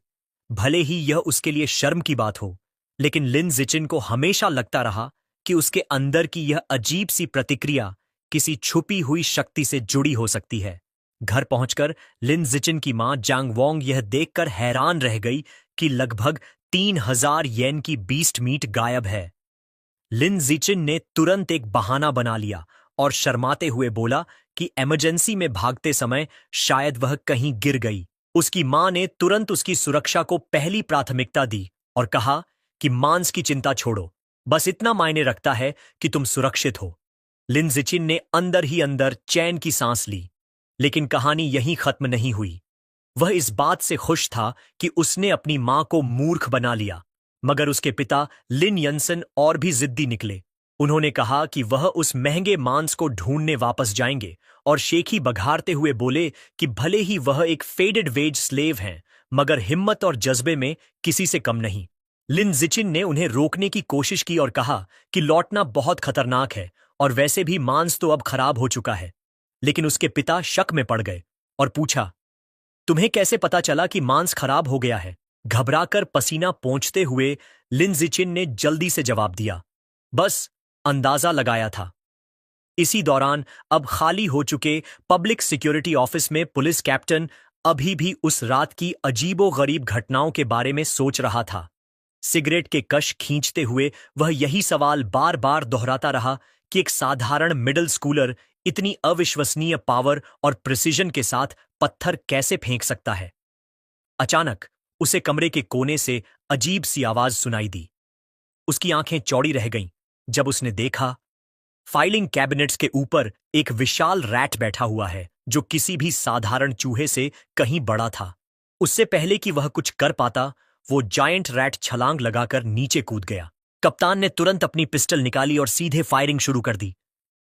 भले ही यह उसके लिए शर्म की बात हो, लेकिन लिन जिचिन को हमेशा लगता रहा कि उसके अंदर की यह अजीब सी प्रतिक्रिया किसी छुपी हुई शक्ति से जुड़ी हो सकती है। घर पहुंचकर लिन जिचिन की मां जांग वोंग यह देखकर हैरान रह गई कि लगभग 3000 येन की बीस्ट मीट गायब है। लिन जिचिन ने तुरंत एक बहाना बना लिया और शर्माते हुए बोला कि इमरजेंसी में भागते समय शायद वह कहीं गिर गई। उसकी मां ने तुरंत उसकी सुरक्षा को पहली प्राथमिकता दी और कहा कि मांस की चिंता छोड़ो, बस इतना मायने रखता है कि तुम सुरक्षित हो। लिन जिचिन ने अंदर ही अंदर चैन की सांस ली, लेकिन कहानी यहीं खत्म नहीं हुई। वह इस बात से खुश था कि उसने अपनी मां को मूर्ख बना लिया, मगर उसके पिता लिन यंसन और भी जिद्दी निकले। उन्होंने कहा कि वह उस महंगे मांस को ढूंढने वापस जाएंगे और शेखी बघारते हुए बोले कि भले ही वह एक फेडेड वेज स्लेव हैं, मगर हिम्मत और जज्बे में किसी से कम नहीं। लिन जिचिन ने उन्हें रोकने की कोशिश की और कहा कि लौटना बहुत खतरनाक है और वैसे भी मांस तो अब खराब हो चुका है। लेकिन उसके पिता शक में पड़ गए और पूछा, तुम्हें कैसे पता चला कि मांस खराब हो गया है? घबराकर पसीना पोंछते हुए लिन जिचिन ने जल्दी से जवाब दिया, बस अंदाजा लगाया था। इसी दौरान अब खाली हो चुके पब्लिक सिक्योरिटी ऑफिस में पुलिस कैप्टन अभी भी उस रात की अजीबोगरीब घटनाओं के बारे में सोच रहा था। सिगरेट के कश खींचते हुए वह यही सवाल बार बार दोहराता रहा कि एक साधारण मिडिल स्कूलर इतनी अविश्वसनीय पावर और प्रिसिजन के साथ पत्थर कैसे फेंक सकता है। अचानक उसे कमरे के कोने से अजीब सी आवाज सुनाई दी। उसकी आंखें चौड़ी रह गईं जब उसने देखा फाइलिंग कैबिनेट्स के ऊपर एक विशाल रैट बैठा हुआ है, जो किसी भी साधारण चूहे से कहीं बड़ा था। उससे पहले कि वह कुछ कर पाता, वो जायंट रैट छलांग लगाकर नीचे कूद गया। कप्तान ने तुरंत अपनी पिस्टल निकाली और सीधे फायरिंग शुरू कर दी।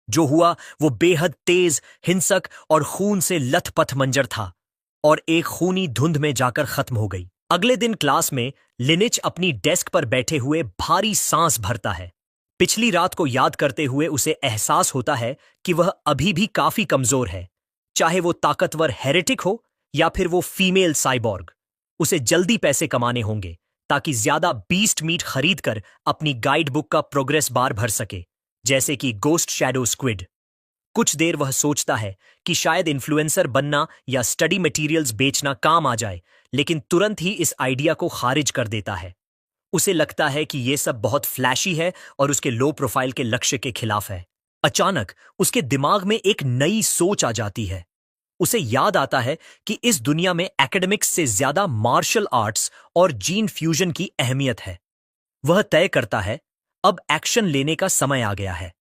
जो हुआ वो बेहद तेज, हिंसक और खून से लथपथ मंजर था और एक खूनी धुंध में जाकर खत्म हो गई। अगले दिन क्लास में लिनिच अपनी डेस्क पर बैठे हुए भारी सांस भरता है। पिछली रात को याद करते हुए उसे एहसास होता है कि वह अभी भी काफी कमजोर है, चाहे वो ताकतवर हेरेटिक हो या फिर वो फीमेल साइबॉर्ग। उसे जल्दी पैसे कमाने होंगे ताकि ज्यादा बीस्ट मीट खरीदकर अपनी गाइड बुक का प्रोग्रेस बार भर सके, जैसे कि गोस्ट शैडो स्क्विड। कुछ देर वह सोचता है कि शायद इन्फ्लुएंसर बनना या स्टडी मटेरियल्स बेचना काम आ जाए, लेकिन तुरंत ही इस आइडिया को खारिज कर देता है। उसे लगता है कि यह सब बहुत फ्लैशी है और उसके लो प्रोफाइल के लक्ष्य के खिलाफ है। अचानक उसके दिमाग में एक नई सोच आ जाती है। उसे याद आता है कि इस दुनिया में एकेडमिक्स से ज्यादा मार्शल आर्ट्स और जीन फ्यूजन की अहमियत है। वह तय करता है अब एक्शन लेने का समय आ गया है।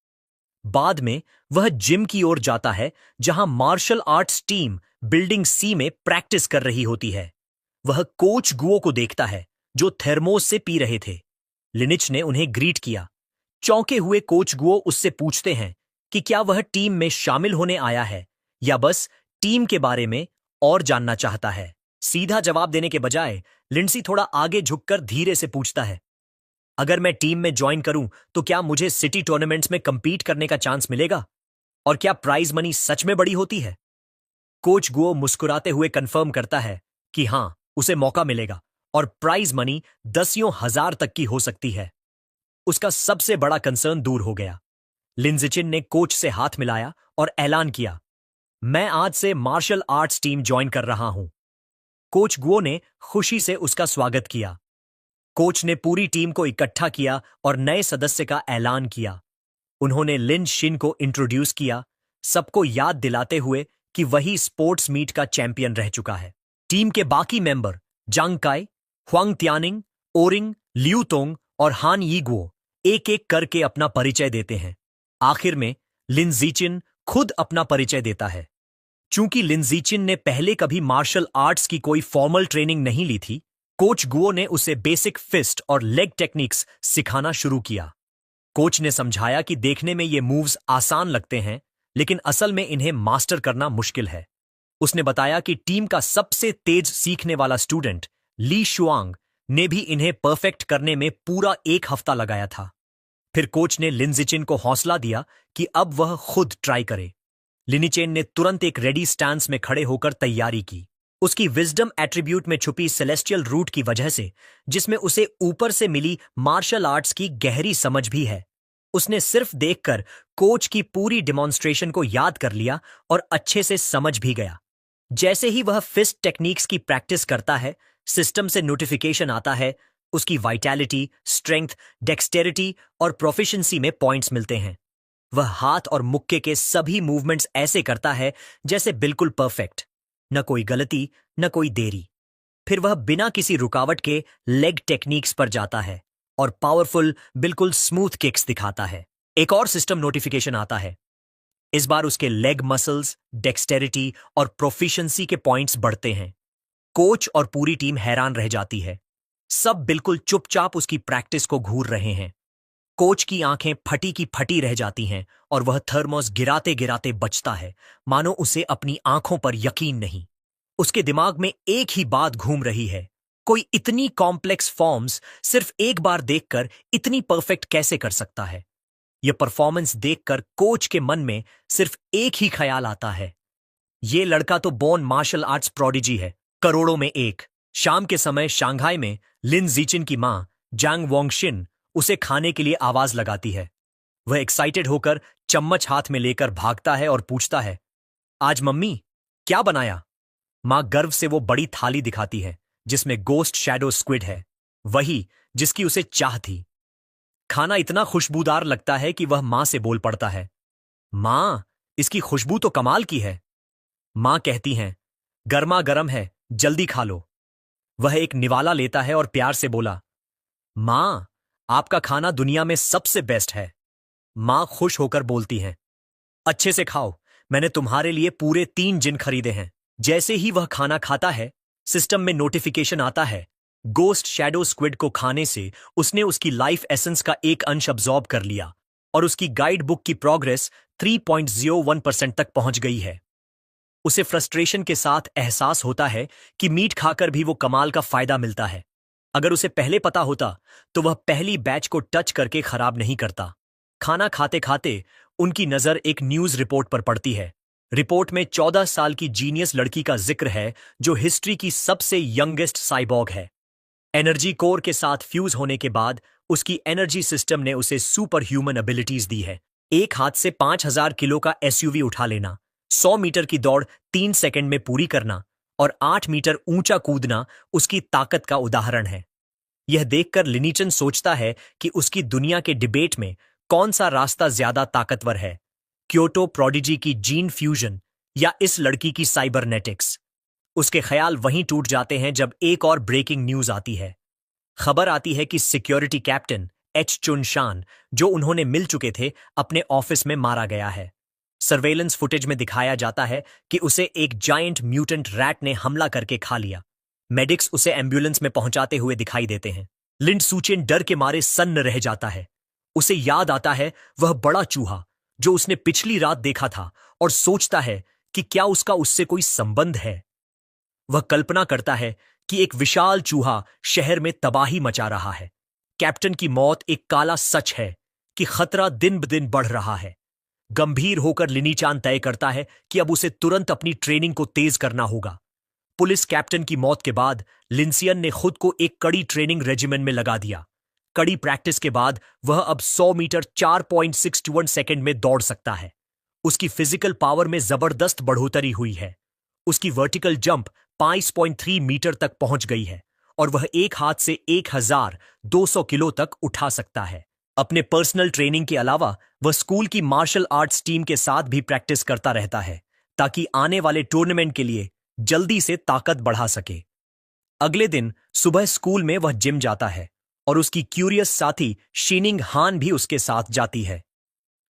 बाद में वह जिम की ओर जाता है, जहां मार्शल आर्ट्स टीम बिल्डिंग सी में प्रैक्टिस कर रही होती है। वह कोच गुओ को देखता है, जो थर्मोस से पी रहे थे। लिनिच ने उन्हें ग्रीट किया। चौंके हुए कोच गुओ उससे पूछते हैं कि क्या वह टीम में शामिल होने आया है या बस टीम के बारे में और जानना चाहता है। सीधा जवाब देने के बजाय लिंडसी थोड़ा आगे झुककर धीरे से पूछता है, अगर मैं टीम में ज्वाइन करूं तो क्या मुझे सिटी टूर्नामेंट्स में कंपीट करने का चांस मिलेगा? और क्या प्राइज मनी सच में बड़ी होती है? कोच गुओ मुस्कुराते हुए कंफर्म करता है कि हां, उसे मौका मिलेगा और प्राइज मनी दसियों हजार तक की हो सकती है। उसका सबसे बड़ा कंसर्न दूर हो गया। लिन जिचिन ने कोच से हाथ मिलाया और ऐलान किया, मैं आज से मार्शल आर्ट्स टीम ज्वाइन कर रहा हूं। कोच गुओ ने खुशी से उसका स्वागत किया। कोच ने पूरी टीम को इकट्ठा किया और नए सदस्य का ऐलान किया। उन्होंने लिन शिन को इंट्रोड्यूस किया, सबको याद दिलाते हुए कि वही स्पोर्ट्स मीट का चैंपियन रह चुका है। टीम के बाकी मेंबर जांग काई, हुआंग त्यानिंग, ओरिंग, लियू तोंग और हान यीगुओ एक एक करके अपना परिचय देते हैं। आखिर में लिन जिचिन खुद अपना परिचय देता है। चूंकि लिन जिचिन ने पहले कभी मार्शल आर्ट्स की कोई फॉर्मल ट्रेनिंग नहीं ली थी, कोच गुओ ने उसे बेसिक फिस्ट और लेग टेक्निक्स सिखाना शुरू किया। कोच ने समझाया कि देखने में ये मूव्स आसान लगते हैं, लेकिन असल में इन्हें मास्टर करना मुश्किल है। उसने बताया कि टीम का सबसे तेज सीखने वाला स्टूडेंट ली शुआंग ने भी इन्हें परफेक्ट करने में पूरा 1 हफ्ता लगाया था। फिर कोच ने लिन जिचिन को हौसला दिया कि अब वह खुद ट्राई करे। लिनिचेन ने तुरंत एक रेडी स्टैंस में खड़े होकर तैयारी की। उसकी विजडम एट्रीब्यूट में छुपी सेलेस्टियल रूट की वजह से, जिसमें उसे ऊपर से मिली मार्शल आर्ट्स की गहरी समझ भी है, उसने सिर्फ देखकर कोच की पूरी डिमॉन्स्ट्रेशन को याद कर लिया और अच्छे से समझ भी गया। जैसे ही वह फिस्ट टेक्निक्स की प्रैक्टिस करता है, सिस्टम से नोटिफिकेशन आता है, उसकी वाइटैलिटी, स्ट्रेंथ, डेक्सटेरिटी और प्रोफिशिएंसी में पॉइंट्स मिलते हैं। वह हाथ और मुक्के के सभी मूवमेंट्स ऐसे करता है जैसे बिल्कुल परफेक्ट, न कोई गलती, न कोई देरी। फिर वह बिना किसी रुकावट के लेग टेक्निक्स पर जाता है और पावरफुल, बिल्कुल स्मूथ किक्स दिखाता है। एक और सिस्टम नोटिफिकेशन आता है। इस बार उसके लेग मसल्स, डेक्सटेरिटी और प्रोफिशिएंसी के पॉइंट्स बढ़ते हैं। कोच और पूरी टीम हैरान रह जाती है। सब बिल्कुल चुपचाप उसकी प्रैक्टिस को घूर रहे हैं। कोच की आंखें फटी की फटी रह जाती हैं और वह थर्मोस गिराते गिराते बचता है, मानो उसे अपनी आंखों पर यकीन नहीं। उसके दिमाग में एक ही बात घूम रही है, कोई इतनी कॉम्प्लेक्स फॉर्म्स सिर्फ एक बार देखकर इतनी परफेक्ट कैसे कर सकता है। यह परफॉर्मेंस देखकर कोच के मन में सिर्फ एक ही ख्याल आता है, ये लड़का तो बोर्न मार्शल आर्ट्स प्रोडिजी है, करोड़ों में एक। शाम के समय शंघाई में लिन जिचिन की मां जैंग वोंगशिन उसे खाने के लिए आवाज लगाती है। वह एक्साइटेड होकर चम्मच हाथ में लेकर भागता है और पूछता है, आज मम्मी क्या बनाया? मां गर्व से वो बड़ी थाली दिखाती है जिसमें गोस्ट शैडो स्क्विड है, वही जिसकी उसे चाह थी। खाना इतना खुशबूदार लगता है कि वह मां से बोल पड़ता है, मां, इसकी खुशबू तो कमाल की है। मां कहती हैं, गर्मा गर्म है, जल्दी खा लो। वह एक निवाला लेता है और प्यार से बोला, मां, आपका खाना दुनिया में सबसे बेस्ट है। मां खुश होकर बोलती हैं, अच्छे से खाओ, मैंने तुम्हारे लिए पूरे 3 जिन खरीदे हैं। जैसे ही वह खाना खाता है, सिस्टम में नोटिफिकेशन आता है, गोस्ट शैडो स्क्विड को खाने से उसने उसकी लाइफ एसेंस का एक अंश अब्सॉर्ब कर लिया और उसकी गाइड बुक की प्रोग्रेस 3.01% तक पहुंच गई है। उसे फ्रस्ट्रेशन के साथ एहसास होता है कि मीट खाकर भी वो कमाल का फायदा मिलता है। अगर उसे पहले पता होता तो वह पहली बैच को टच करके खराब नहीं करता। खाना खाते खाते उनकी नजर एक न्यूज रिपोर्ट पर पड़ती है। रिपोर्ट में 14 साल की जीनियस लड़की का जिक्र है जो हिस्ट्री की सबसे यंगेस्ट साइबॉग है। एनर्जी कोर के साथ फ्यूज होने के बाद उसकी एनर्जी सिस्टम ने उसे सुपर ह्यूमन एबिलिटीज दी है। एक हाथ से 5000 किलो का एसयूवी उठा लेना, 100 मीटर की दौड़ 3 सेकंड में पूरी करना और 8 मीटर ऊंचा कूदना उसकी ताकत का उदाहरण है। यह देखकर लिनिचन सोचता है कि उसकी दुनिया के डिबेट में कौन सा रास्ता ज्यादा ताकतवर है, क्योटो प्रोडिजी की जीन फ्यूजन या इस लड़की की साइबरनेटिक्स। उसके ख्याल वहीं टूट जाते हैं जब एक और ब्रेकिंग न्यूज आती है। खबर आती है कि सिक्योरिटी कैप्टन एच चुन शान, जो उन्होंने मिल चुके थे, अपने ऑफिस में मारा गया है। सर्वेलेंस फुटेज में दिखाया जाता है कि उसे एक जायंट म्यूटेंट रैट ने हमला करके खा लिया। मेडिक्स उसे एम्बुलेंस में पहुंचाते हुए दिखाई देते हैं। लिन सूचेन डर के मारे सन्न रह जाता है। उसे याद आता है वह बड़ा चूहा जो उसने पिछली रात देखा था और सोचता है कि क्या उसका उससे कोई संबंध है। वह कल्पना करता है कि एक विशाल चूहा शहर में तबाही मचा रहा है। कैप्टन की मौत एक काला सच है कि खतरा दिन ब दिन बढ़ रहा है। गंभीर होकर लिनीचान तय करता है कि अब उसे तुरंत अपनी ट्रेनिंग को तेज करना होगा। पुलिस कैप्टन की मौत के बाद लिंसियन ने खुद को एक कड़ी ट्रेनिंग रेजिमेंट में लगा दिया। कड़ी प्रैक्टिस के बाद वह अब 100 मीटर 4.61 सेकंड में दौड़ सकता है। उसकी फिजिकल पावर में जबरदस्त बढ़ोतरी हुई है। उसकी वर्टिकल जंप 5.3 मीटर तक पहुंच गई है और वह एक हाथ से 1200 किलो तक उठा सकता है। अपने पर्सनल ट्रेनिंग के अलावा वह स्कूल की मार्शल आर्ट्स टीम के साथ भी प्रैक्टिस करता रहता है ताकि आने वाले टूर्नामेंट के लिए जल्दी से ताकत बढ़ा सके। अगले दिन सुबह स्कूल में वह जिम जाता है और उसकी क्यूरियस साथी शीनिंग हान भी उसके साथ जाती है।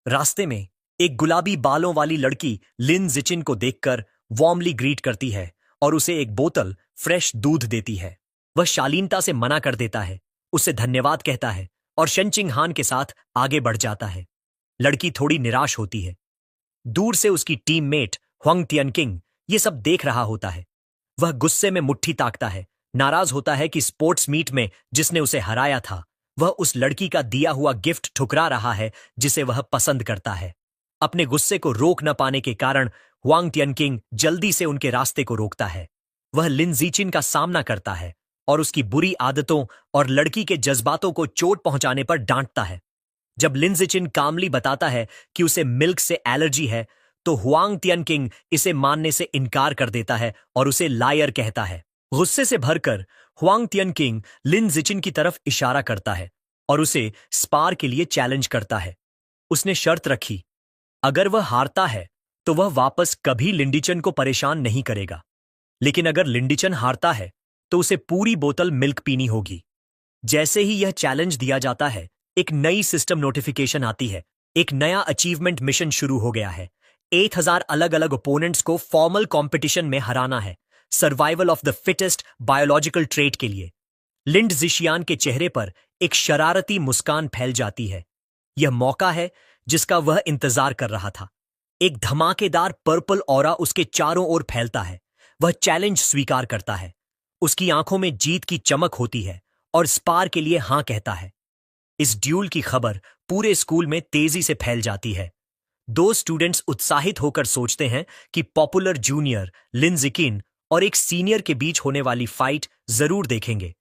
रास्ते में एक गुलाबी बालों वाली लड़की लिन जिचिन को देखकर वार्मली ग्रीट करती है और उसे एक बोतल फ्रेश दूध देती है। वह शालीनता से मना कर देता है, उससे धन्यवाद कहता है और शेनचिंग हान के साथ आगे बढ़ जाता है। लड़की थोड़ी निराश होती है। दूर से उसकी टीममेट ह्वांग तियनकिंग ये सब देख रहा होता है। वह गुस्से में मुट्ठी ताकता है नाराज होता है कि स्पोर्ट्स मीट में जिसने उसे हराया था वह उस लड़की का दिया हुआ गिफ्ट ठुकरा रहा है जिसे वह पसंद करता है। अपने गुस्से को रोक न पाने के कारण हुआंग टियनकिंग जल्दी से उनके रास्ते को रोकता है। वह लिन जीचिन का सामना करता है और उसकी बुरी आदतों और लड़की के जज्बातों को चोट पहुंचाने पर डांटता है। जब लिन जीचिन कामली बताता है कि उसे मिल्क से एलर्जी है तो हुआंग टियनकिंग इसे मानने से इनकार कर देता है और उसे लायर कहता है। गुस्से से भरकर हुआंग टियनकिंग लिन जीचिन की तरफ इशारा करता है और उसे स्पार के लिए चैलेंज करता है। उसने शर्त रखी, अगर वह हारता है तो वह वापस कभी लिंडीचन को परेशान नहीं करेगा, लेकिन अगर लिंडीचन हारता है तो उसे पूरी बोतल मिल्क पीनी होगी। जैसे ही यह चैलेंज दिया जाता है एक नई सिस्टम नोटिफिकेशन आती है। एक नया अचीवमेंट मिशन शुरू हो गया है। 8000 अलग अलग ओपोनेंट्स को फॉर्मल कंपटीशन में हराना है, survival of the fittest biological trait के लिए। लिंड जिशियान के चेहरे पर एक शरारती मुस्कान फैल जाती है। यह मौका है जिसका वह इंतजार कर रहा था। एक धमाकेदार पर्पल ऑरा उसके चारों ओर फैलता है। वह चैलेंज स्वीकार करता है। उसकी आंखों में जीत की चमक होती है और स्पार के लिए हां कहता है। इस ड्यूल की खबर पूरे स्कूल में तेजी से फैल जाती है। दो स्टूडेंट्स उत्साहित होकर सोचते हैं कि पॉपुलर जूनियर लिन जिकिन और एक सीनियर के बीच होने वाली फाइट जरूर देखेंगे।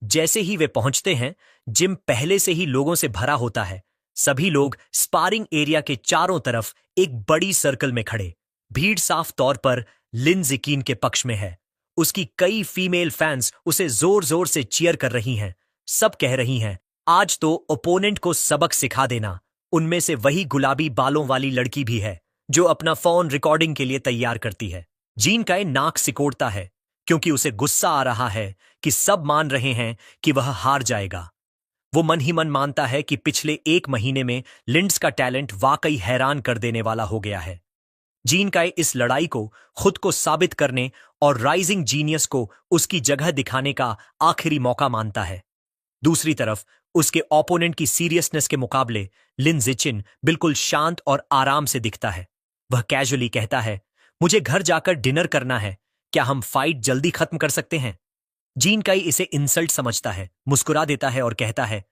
जैसे ही वे पहुंचते हैं जिम पहले से ही लोगों से भरा होता है। सभी लोग स्पारिंग एरिया के चारों तरफ एक बड़ी सर्कल में खड़े। भीड़ साफ तौर पर लिन जिकिन के पक्ष में है। उसकी कई फीमेल फैंस उसे जोर जोर से चीयर कर रही हैं। सब कह रही हैं, आज तो ओपोनेंट को सबक सिखा देना। उनमें से वही गुलाबी बालों वाली लड़की भी है जो अपना फोन रिकॉर्डिंग के लिए तैयार करती है। जीन काई नाक सिकोड़ता है क्योंकि उसे गुस्सा आ रहा है कि सब मान रहे हैं कि वह हार जाएगा। वो मन ही मन मानता है कि पिछले एक महीने में लिंड्स का टैलेंट वाकई हैरान कर देने वाला हो गया है। जीन काई इस लड़ाई को खुद को साबित करने और राइजिंग जीनियस को उसकी जगह दिखाने का आखिरी मौका मानता है। दूसरी तरफ उसके ओपोनेंट की सीरियसनेस के मुकाबले लिन जिचिन बिल्कुल शांत और आराम से दिखता है। वह कैजुअली कहता है, मुझे घर जाकर डिनर करना है, क्या हम फाइट जल्दी खत्म कर सकते हैं? जीन काई इसे इंसल्ट समझता है, मुस्कुरा देता है और कहता है,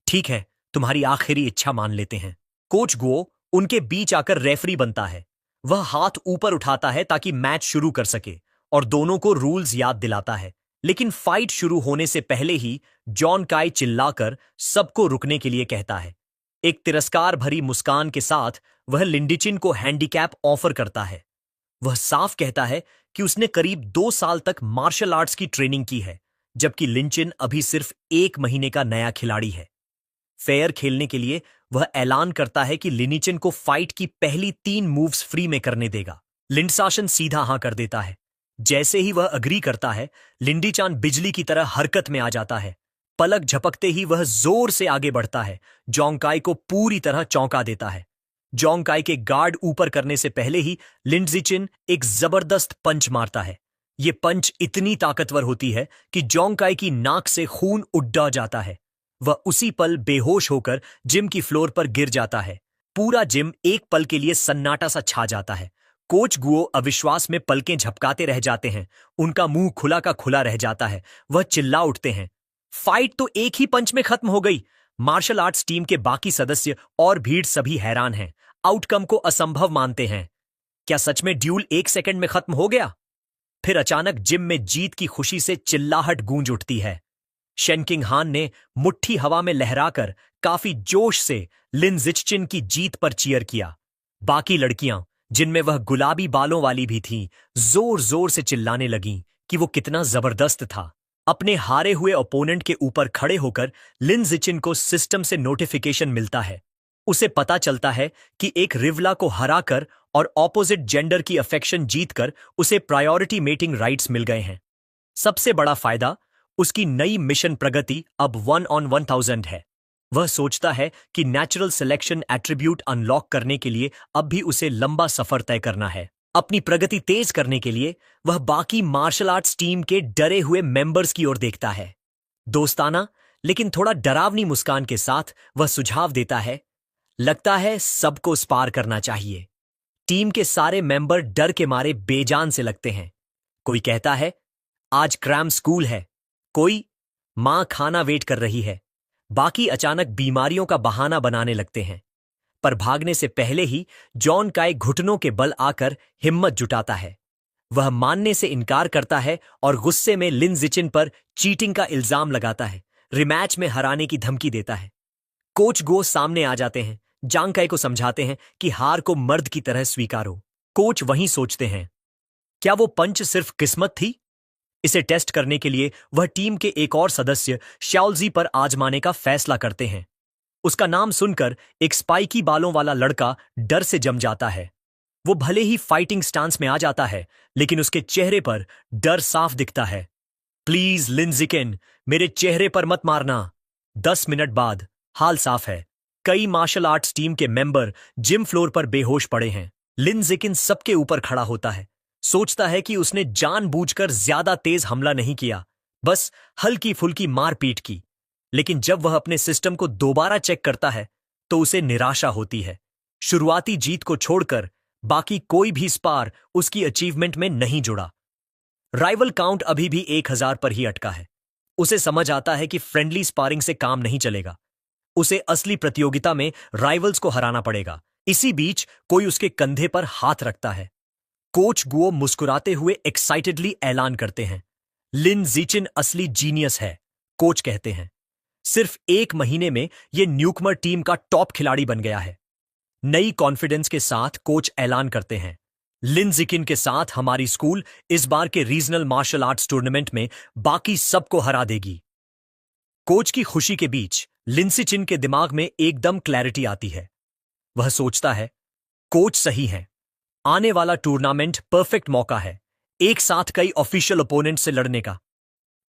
ठीक है, तुम्हारी आखिरी इच्छा मान लेते हैं। कोच गुओ उनके बीच आकर रेफरी बनता है। वह हाथ ऊपर उठाता है ताकि मैच शुरू कर सके और दोनों को रूल्स याद दिलाता है। लेकिन फाइट शुरू होने से पहले ही जॉन काई चिल्लाकर सबको रुकने के लिए कहता है। एक तिरस्कार भरी मुस्कान के साथ वह लिंडिचिन को हैंडीकैप ऑफर करता है। वह साफ कहता है कि उसने करीब 2 साल तक मार्शल आर्ट्स की ट्रेनिंग की है, जबकि लिंचिन अभी सिर्फ 1 महीने का नया खिलाड़ी है। फेयर खेलने के लिए वह ऐलान करता है कि लिनिचिन को फाइट की पहली 3 मूव्स फ्री में करने देगा। लिंडसाशन सीधा हां कर देता है। जैसे ही वह अग्री करता है, लिंडीचान बिजली की तरह हरकत में आ जाता है। पलक झपकते ही वह जोर से आगे बढ़ता है, जोंगकाई को पूरी तरह चौंका देता है। जोंगकाई के गार्ड ऊपर करने से पहले ही लिंडजिचिन एक जबरदस्त पंच मारता है। ये पंच इतनी ताकतवर होती है कि जोंगकाई की नाक से खून उड्डा जाता है। वह उसी पल बेहोश होकर जिम की फ्लोर पर गिर जाता है। पूरा जिम एक पल के लिए सन्नाटा सा छा जाता है। कोच गुओ अविश्वास में पलकें झपकाते रह जाते हैं। उनका मुंह खुला का खुला रह जाता है। वह चिल्ला उठते हैं, फाइट तो एक ही पंच में खत्म हो गई। मार्शल आर्ट्स टीम के बाकी सदस्य और भीड़ सभी हैरान हैं, आउटकम को असंभव मानते हैं। क्या सच में ड्यूल 1 सेकंड में खत्म हो गया? फिर अचानक जिम में जीत की खुशी से चिल्लाहट गूंज उठती है। शेनकिंग हान ने मुट्ठी हवा में लहराकर काफी जोश से लिन जिचिन की जीत पर चीयर किया। बाकी लड़कियां, जिनमें वह गुलाबी बालों वाली भी थीं, जोर जोर से चिल्लाने लगीं कि वो कितना जबरदस्त था। अपने हारे हुए ओपोनेंट के ऊपर खड़े होकर लिन जिचिन को सिस्टम से नोटिफिकेशन मिलता है। उसे पता चलता है कि एक रिवला को हराकर और ऑपोजिट जेंडर की अफेक्शन जीतकर उसे प्रायोरिटी मेटिंग राइट्स मिल गए हैं। सबसे बड़ा फायदा, उसकी नई मिशन प्रगति अब 1 on 1000 है। वह सोचता है कि नेचुरल सिलेक्शन एट्रीब्यूट अनलॉक करने के लिए अब भी उसे लंबा सफर तय करना है। अपनी प्रगति तेज करने के लिए वह बाकी मार्शल आर्ट्स टीम के डरे हुए मेंबर्स की ओर देखता है। दोस्ताना लेकिन थोड़ा डरावनी मुस्कान के साथ वह सुझाव देता है, लगता है सबको स्पार करना चाहिए। टीम के सारे मेंबर डर के मारे बेजान से लगते हैं। कोई कहता है, आज क्रैम स्कूल है। कोई मां खाना वेट कर रही है। बाकी अचानक बीमारियों का बहाना बनाने लगते हैं। पर भागने से पहले ही जॉन काय घुटनों के बल आकर हिम्मत जुटाता है। वह मानने से इनकार करता है और गुस्से में लिन जिचिन पर चीटिंग का इल्जाम लगाता है, रिमैच में हराने की धमकी देता है। कोच गो सामने आ जाते हैं, जांग काय को समझाते हैं कि हार को मर्द की तरह स्वीकारो। कोच वहीं सोचते हैं, क्या वो पंच सिर्फ किस्मत थी? इसे टेस्ट करने के लिए वह टीम के एक और सदस्य शाओलजी पर आजमाने का फैसला करते हैं। उसका नाम सुनकर एक स्पाइकी बालों वाला लड़का डर से जम जाता है। वो भले ही फाइटिंग स्टांस में आ जाता है, लेकिन उसके चेहरे पर डर साफ दिखता है। प्लीज लिन जिकिन, मेरे चेहरे पर मत मारना। 10 मिनट बाद हाल साफ है। कई मार्शल आर्ट्स टीम के मेंबर जिम फ्लोर पर बेहोश पड़े हैं। लिन जिकिन सबके ऊपर खड़ा होता है, सोचता है कि उसने जानबूझकर ज्यादा तेज हमला नहीं किया, बस हल्की फुल्की मारपीट की। लेकिन जब वह अपने सिस्टम को दोबारा चेक करता है तो उसे निराशा होती है। शुरुआती जीत को छोड़कर बाकी कोई भी स्पार उसकी अचीवमेंट में नहीं जुड़ा। राइवल काउंट अभी भी 1000 पर ही अटका है। उसे समझ आता है कि फ्रेंडली स्पारिंग से काम नहीं चलेगा। उसे असली प्रतियोगिता में राइवल्स को हराना पड़ेगा। इसी बीच कोई उसके कंधे पर हाथ रखता है। कोच गुओ मुस्कुराते हुए एक्साइटेडली ऐलान करते हैं, लिन जिचिन असली जीनियस है। कोच कहते हैं, सिर्फ 1 महीने में यह न्यूकमर टीम का टॉप खिलाड़ी बन गया है। नई कॉन्फिडेंस के साथ कोच ऐलान करते हैं, लिन जिकिन के साथ हमारी स्कूल इस बार के रीजनल मार्शल आर्ट्स टूर्नामेंट में बाकी सबको हरा देगी। कोच की खुशी के बीच लिनसिचिन के दिमाग में एकदम क्लैरिटी आती है। वह सोचता है, कोच सही है। आने वाला टूर्नामेंट परफेक्ट मौका है, एक साथ कई ऑफिशियल ओपोनेंट से लड़ने का।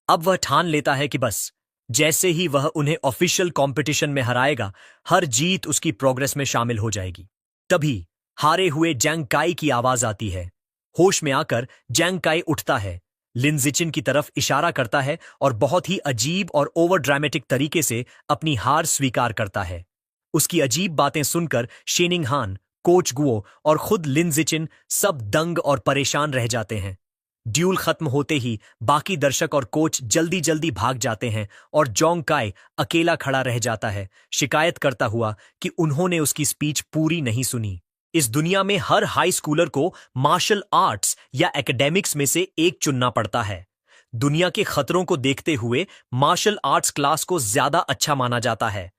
अब वह ठान लेता है कि बस जैसे ही वह उन्हें ऑफिशियल कंपटीशन में हराएगा, हर जीत उसकी प्रोग्रेस में शामिल हो जाएगी। तभी हारे हुए जैंग काई की आवाज आती है। होश में आकर जैंग काई उठता है, लिन जिचिन की तरफ इशारा करता है और बहुत ही अजीब और ओवर ड्रामेटिक तरीके से अपनी हार स्वीकार करता है। उसकी अजीब बातें सुनकर शेनिंग हान, कोच गुओ और खुद लिन जिचिन सब दंग और परेशान रह जाते हैं। ड्यूल खत्म होते ही बाकी दर्शक और कोच जल्दी जल्दी भाग जाते हैं और जोंग काय अकेला खड़ा रह जाता है, शिकायत करता हुआ कि उन्होंने उसकी स्पीच पूरी नहीं सुनी। इस दुनिया में हर हाई स्कूलर को मार्शल आर्ट्स या एकेडमिक्स में से एक चुनना पड़ता है। दुनिया के खतरों को देखते हुए मार्शल आर्ट्स क्लास को ज्यादा अच्छा माना जाता है।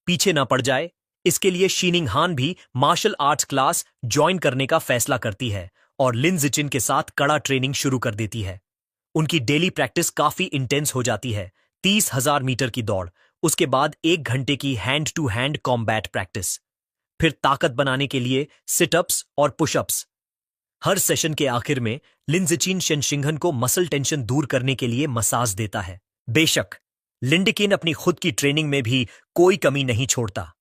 पीछे न पड़ जाए, इसके लिए शीनिंग हान भी मार्शल आर्ट्स क्लास ज्वाइन करने का फैसला करती है और लिन जिचिन के साथ कड़ा ट्रेनिंग शुरू कर देती है। उनकी डेली प्रैक्टिस काफी इंटेंस हो जाती है। 30,000 मीटर की दौड़, उसके बाद 1 घंटे की hand to hand combat practice, फिर ताकत बनाने के लिए सिटअप्स और पुशअप्स। हर सेशन के आखिर में लिन जिचिन शेनशिंगहन को मसल टेंशन दूर करने के लिए मसाज देता है। बेशक लिंडकिन अपनी खुद की ट्रेनिंग में भी कोई कमी नहीं छोड़ता।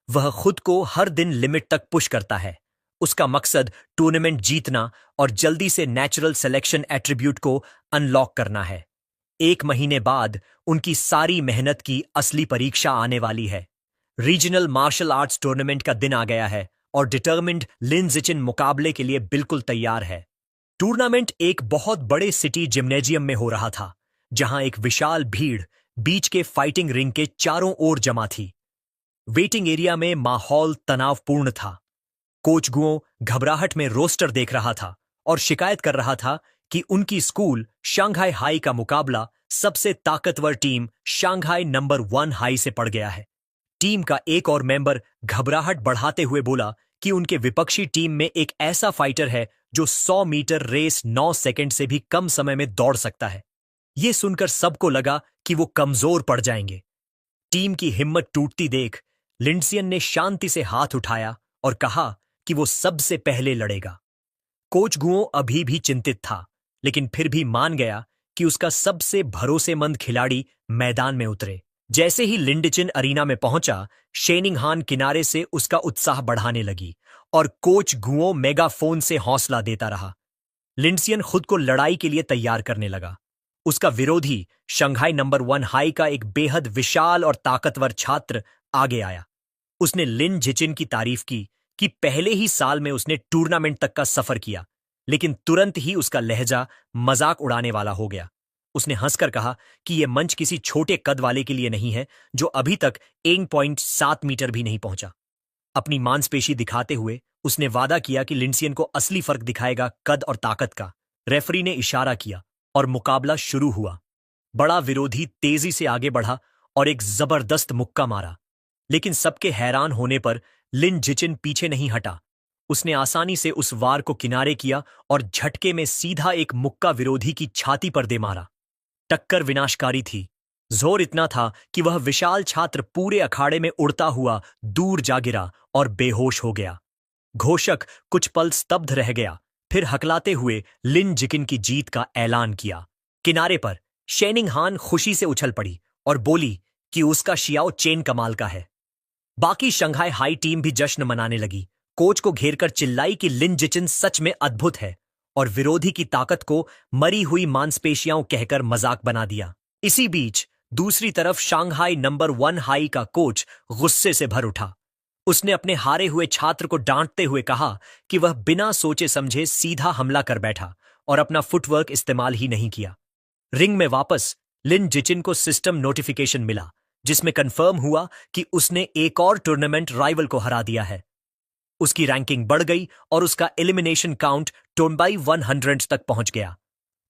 वह खुद को हर दिन लिमिट तक पुश करता है। उसका मकसद टूर्नामेंट जीतना और जल्दी से नेचुरल सिलेक्शन एट्रीब्यूट को अनलॉक करना है। 1 महीने बाद उनकी सारी मेहनत की असली परीक्षा आने वाली है। रीजनल मार्शल आर्ट्स टूर्नामेंट का दिन आ गया है और डिटर्मिन्ड लिन जिचिन मुकाबले के लिए बिल्कुल तैयार है। टूर्नामेंट एक बहुत बड़े सिटी जिम्नेजियम में हो रहा था, जहां एक विशाल भीड़ बीच के फाइटिंग रिंग के चारों ओर जमा थी। वेटिंग एरिया में माहौल तनावपूर्ण था। कोच गुओ घबराहट में रोस्टर देख रहा था और शिकायत कर रहा था कि उनकी स्कूल शांघाई हाई का मुकाबला सबसे ताकतवर टीम शांघाई नंबर 1 हाई से पड़ गया है। टीम का एक और मेंबर घबराहट बढ़ाते हुए बोला कि उनके विपक्षी टीम में एक ऐसा फाइटर है जो 100 मीटर रेस 9 सेकंड से भी कम समय में दौड़ सकता है। यह सुनकर सबको लगा कि वो कमजोर पड़ जाएंगे। टीम की हिम्मत टूटती देख लिंडसियन ने शांति से हाथ उठाया और कहा कि वो सबसे पहले लड़ेगा। कोच गुओ अभी भी चिंतित था, लेकिन फिर भी मान गया कि उसका सबसे भरोसेमंद खिलाड़ी मैदान में उतरे। जैसे ही लिंडचिन अरीना में पहुंचा, शेनिंग हान किनारे से उसका उत्साह बढ़ाने लगी और कोच गुओ मेगाफोन से हौसला देता रहा। लिंडसियन खुद को लड़ाई के लिए तैयार करने लगा। उसका विरोधी शंघाई नंबर 1 हाई का एक बेहद विशाल और ताकतवर छात्र आगे आया। उसने लिन जिचिन की तारीफ की कि पहले ही साल में उसने टूर्नामेंट तक का सफर किया, लेकिन तुरंत ही उसका लहजा मजाक उड़ाने वाला हो गया। उसने हंसकर कहा कि यह मंच किसी छोटे कद वाले के लिए नहीं है जो अभी तक 1.7 मीटर भी नहीं पहुंचा। अपनी मांसपेशी दिखाते हुए उसने वादा किया कि लिंडसियन को असली फर्क दिखाएगा कद और ताकत का। रेफरी ने इशारा किया और मुकाबला शुरू हुआ। बड़ा विरोधी तेजी से आगे बढ़ा और एक जबरदस्त मुक्का मारा, लेकिन सबके हैरान होने पर लिन जिचिन पीछे नहीं हटा। उसने आसानी से उस वार को किनारे किया और झटके में सीधा एक मुक्का विरोधी की छाती पर दे मारा। टक्कर विनाशकारी थी। जोर इतना था कि वह विशाल छात्र पूरे अखाड़े में उड़ता हुआ दूर जा गिरा और बेहोश हो गया। घोषक कुछ पल स्तब्ध रह गया, फिर हकलाते हुए लिन जिकिन की जीत का ऐलान किया। किनारे पर शेनिंग हान खुशी से उछल पड़ी और बोली कि उसका शियाओ चेन कमाल का है। बाकी शंघाई हाई टीम भी जश्न मनाने लगी। कोच को घेरकर चिल्लाई कि लिन जिचिन सच में अद्भुत है और विरोधी की ताकत को मरी हुई मांसपेशियां कहकर मजाक बना दिया। इसी बीच दूसरी तरफ शांघाई नंबर 1 हाई का कोच गुस्से से भर उठा। उसने अपने हारे हुए छात्र को डांटते हुए कहा कि वह बिना सोचे समझे सीधा हमला कर बैठा और अपना फुटवर्क इस्तेमाल ही नहीं किया। रिंग में वापस लिन जिचिन को सिस्टम नोटिफिकेशन मिला जिसमें कंफर्म हुआ कि उसने एक और टूर्नामेंट राइवल को हरा दिया है। उसकी रैंकिंग बढ़ गई और उसका एलिमिनेशन काउंट 100 तक पहुंच गया।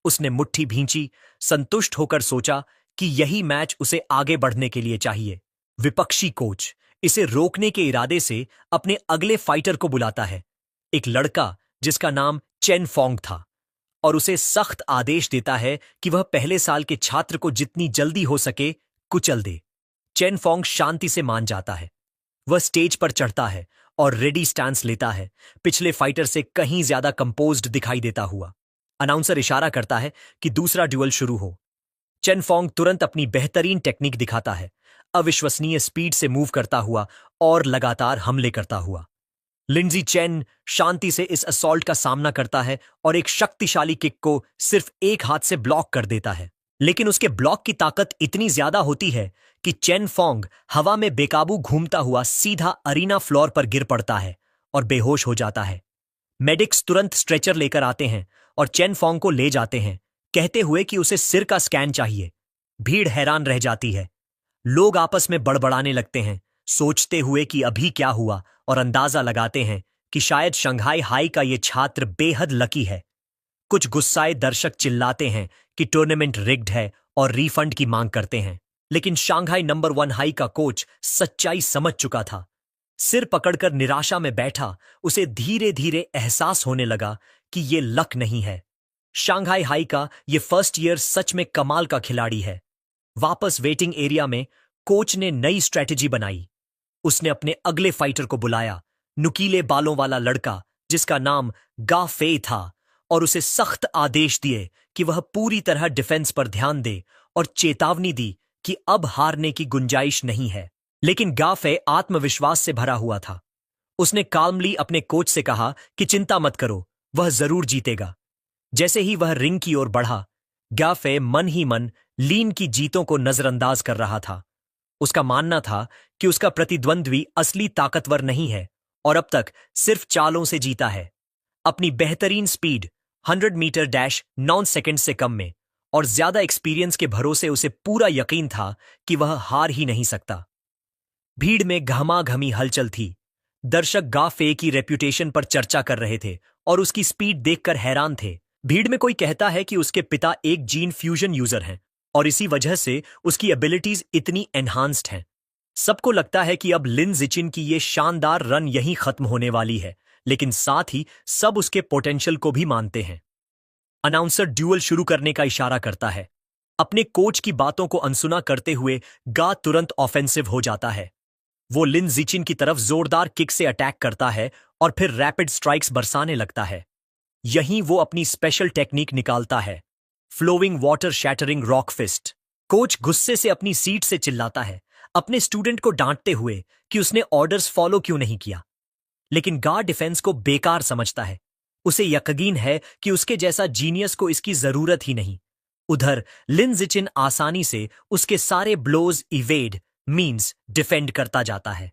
उसने मुट्ठी भींची, संतुष्ट होकर सोचा कि यही मैच उसे आगे बढ़ने के लिए चाहिए। विपक्षी कोच इसे रोकने के इरादे से अपने अगले फाइटर को बुलाता है, एक लड़का जिसका नाम चेन फोंग था, और उसे सख्त आदेश देता है कि वह पहले साल के छात्र को जितनी जल्दी हो सके कुचल दे। चेन फोंग शांति से मान जाता है। वह स्टेज पर चढ़ता है और रेडी स्टैंस लेता है, पिछले फाइटर से कहीं ज्यादा कंपोज्ड दिखाई देता हुआ। अनाउंसर इशारा करता है कि दूसरा ड्यूअल शुरू हो। चेन फोंग तुरंत अपनी बेहतरीन टेक्निक दिखाता है, अविश्वसनीय स्पीड से मूव करता हुआ और लगातार हमले करता हुआ। लिंडजी चेन शांति से इस असॉल्ट का सामना करता है और एक शक्तिशाली किक को सिर्फ एक हाथ से ब्लॉक कर देता है, लेकिन उसके ब्लॉक की ताकत इतनी ज्यादा होती है कि चेन फोंग हवा में बेकाबू घूमता हुआ सीधा अरीना फ्लोर पर गिर पड़ता है और बेहोश हो जाता है। मेडिक्स तुरंत स्ट्रेचर लेकर आते हैं और चेन फोंग को ले जाते हैं, कहते हुए कि उसे सिर का स्कैन चाहिए। भीड़ हैरान रह जाती है। लोग आपस में बड़बड़ाने लगते हैं, सोचते हुए कि अभी क्या हुआ, और अंदाजा लगाते हैं कि शायद शंघाई हाई का ये छात्र बेहद लकी है। कुछ गुस्साए दर्शक चिल्लाते हैं कि टूर्नामेंट रिग्ड है और रिफंड की मांग करते हैं, लेकिन शांघाई नंबर 1 हाई का कोच सच्चाई समझ चुका था। सिर पकड़कर निराशा में बैठा उसे धीरे धीरे एहसास होने लगा कि ये लक नहीं है। शांघाई हाई का ये फर्स्ट ईयर सच में कमाल का खिलाड़ी है। वापस वेटिंग एरिया में कोच ने नई स्ट्रेटेजी बनाई। उसने अपने अगले फाइटर को बुलाया, नुकीले बालों वाला लड़का जिसका नाम गा फे था, और उसे सख्त आदेश दिए कि वह पूरी तरह डिफेंस पर ध्यान दे और चेतावनी दी कि अब हारने की गुंजाइश नहीं है। लेकिन गा फे आत्मविश्वास से भरा हुआ था। उसने काल्मली अपने कोच से कहा कि चिंता मत करो, वह जरूर जीतेगा। जैसे ही वह रिंग की ओर बढ़ा, गा फे मन ही मन लीन की जीतों को नजरअंदाज कर रहा था। उसका मानना था कि उसका प्रतिद्वंद्वी असली ताकतवर नहीं है और अब तक सिर्फ चालों से जीता है। अपनी बेहतरीन स्पीड 100 मीटर डैश 9 सेकंड से कम में और ज्यादा एक्सपीरियंस के भरोसे उसे पूरा यकीन था कि वह हार ही नहीं सकता। भीड़ में घमाघमी हलचल थी। दर्शक गा फे की रेप्यूटेशन पर चर्चा कर रहे थे और उसकी स्पीड देखकर हैरान थे। भीड़ में कोई कहता है कि उसके पिता एक जीन फ्यूजन यूजर हैं और इसी वजह से उसकी एबिलिटीज इतनी एनहांस्ड हैं। सबको लगता है कि अब लिन जिचिन की ये शानदार रन यहीं खत्म होने वाली है, लेकिन साथ ही सब उसके पोटेंशियल को भी मानते हैं। अनाउंसर ड्यूअल शुरू करने का इशारा करता है। अपने कोच की बातों को अनसुना करते हुए गा तुरंत ऑफेंसिव हो जाता है। वो लिन जिचिन की तरफ जोरदार किक से अटैक करता है और फिर रैपिड स्ट्राइक्स बरसाने लगता है। यहीं वो अपनी स्पेशल टेक्निक निकालता है, flowing water shattering rock fist. Coach गुस्से से अपनी सीट से चिल्लाता है, अपने स्टूडेंट को डांटते हुए कि उसने ऑर्डर्स फॉलो क्यों नहीं किया। लेकिन गा डिफेंस को बेकार समझता है। उसे यकीन है कि उसके जैसा जीनियस को इसकी जरूरत ही नहीं। उधर लिन जिचिन आसानी से उसके सारे ब्लोज इवेड मींस डिफेंड करता जाता है।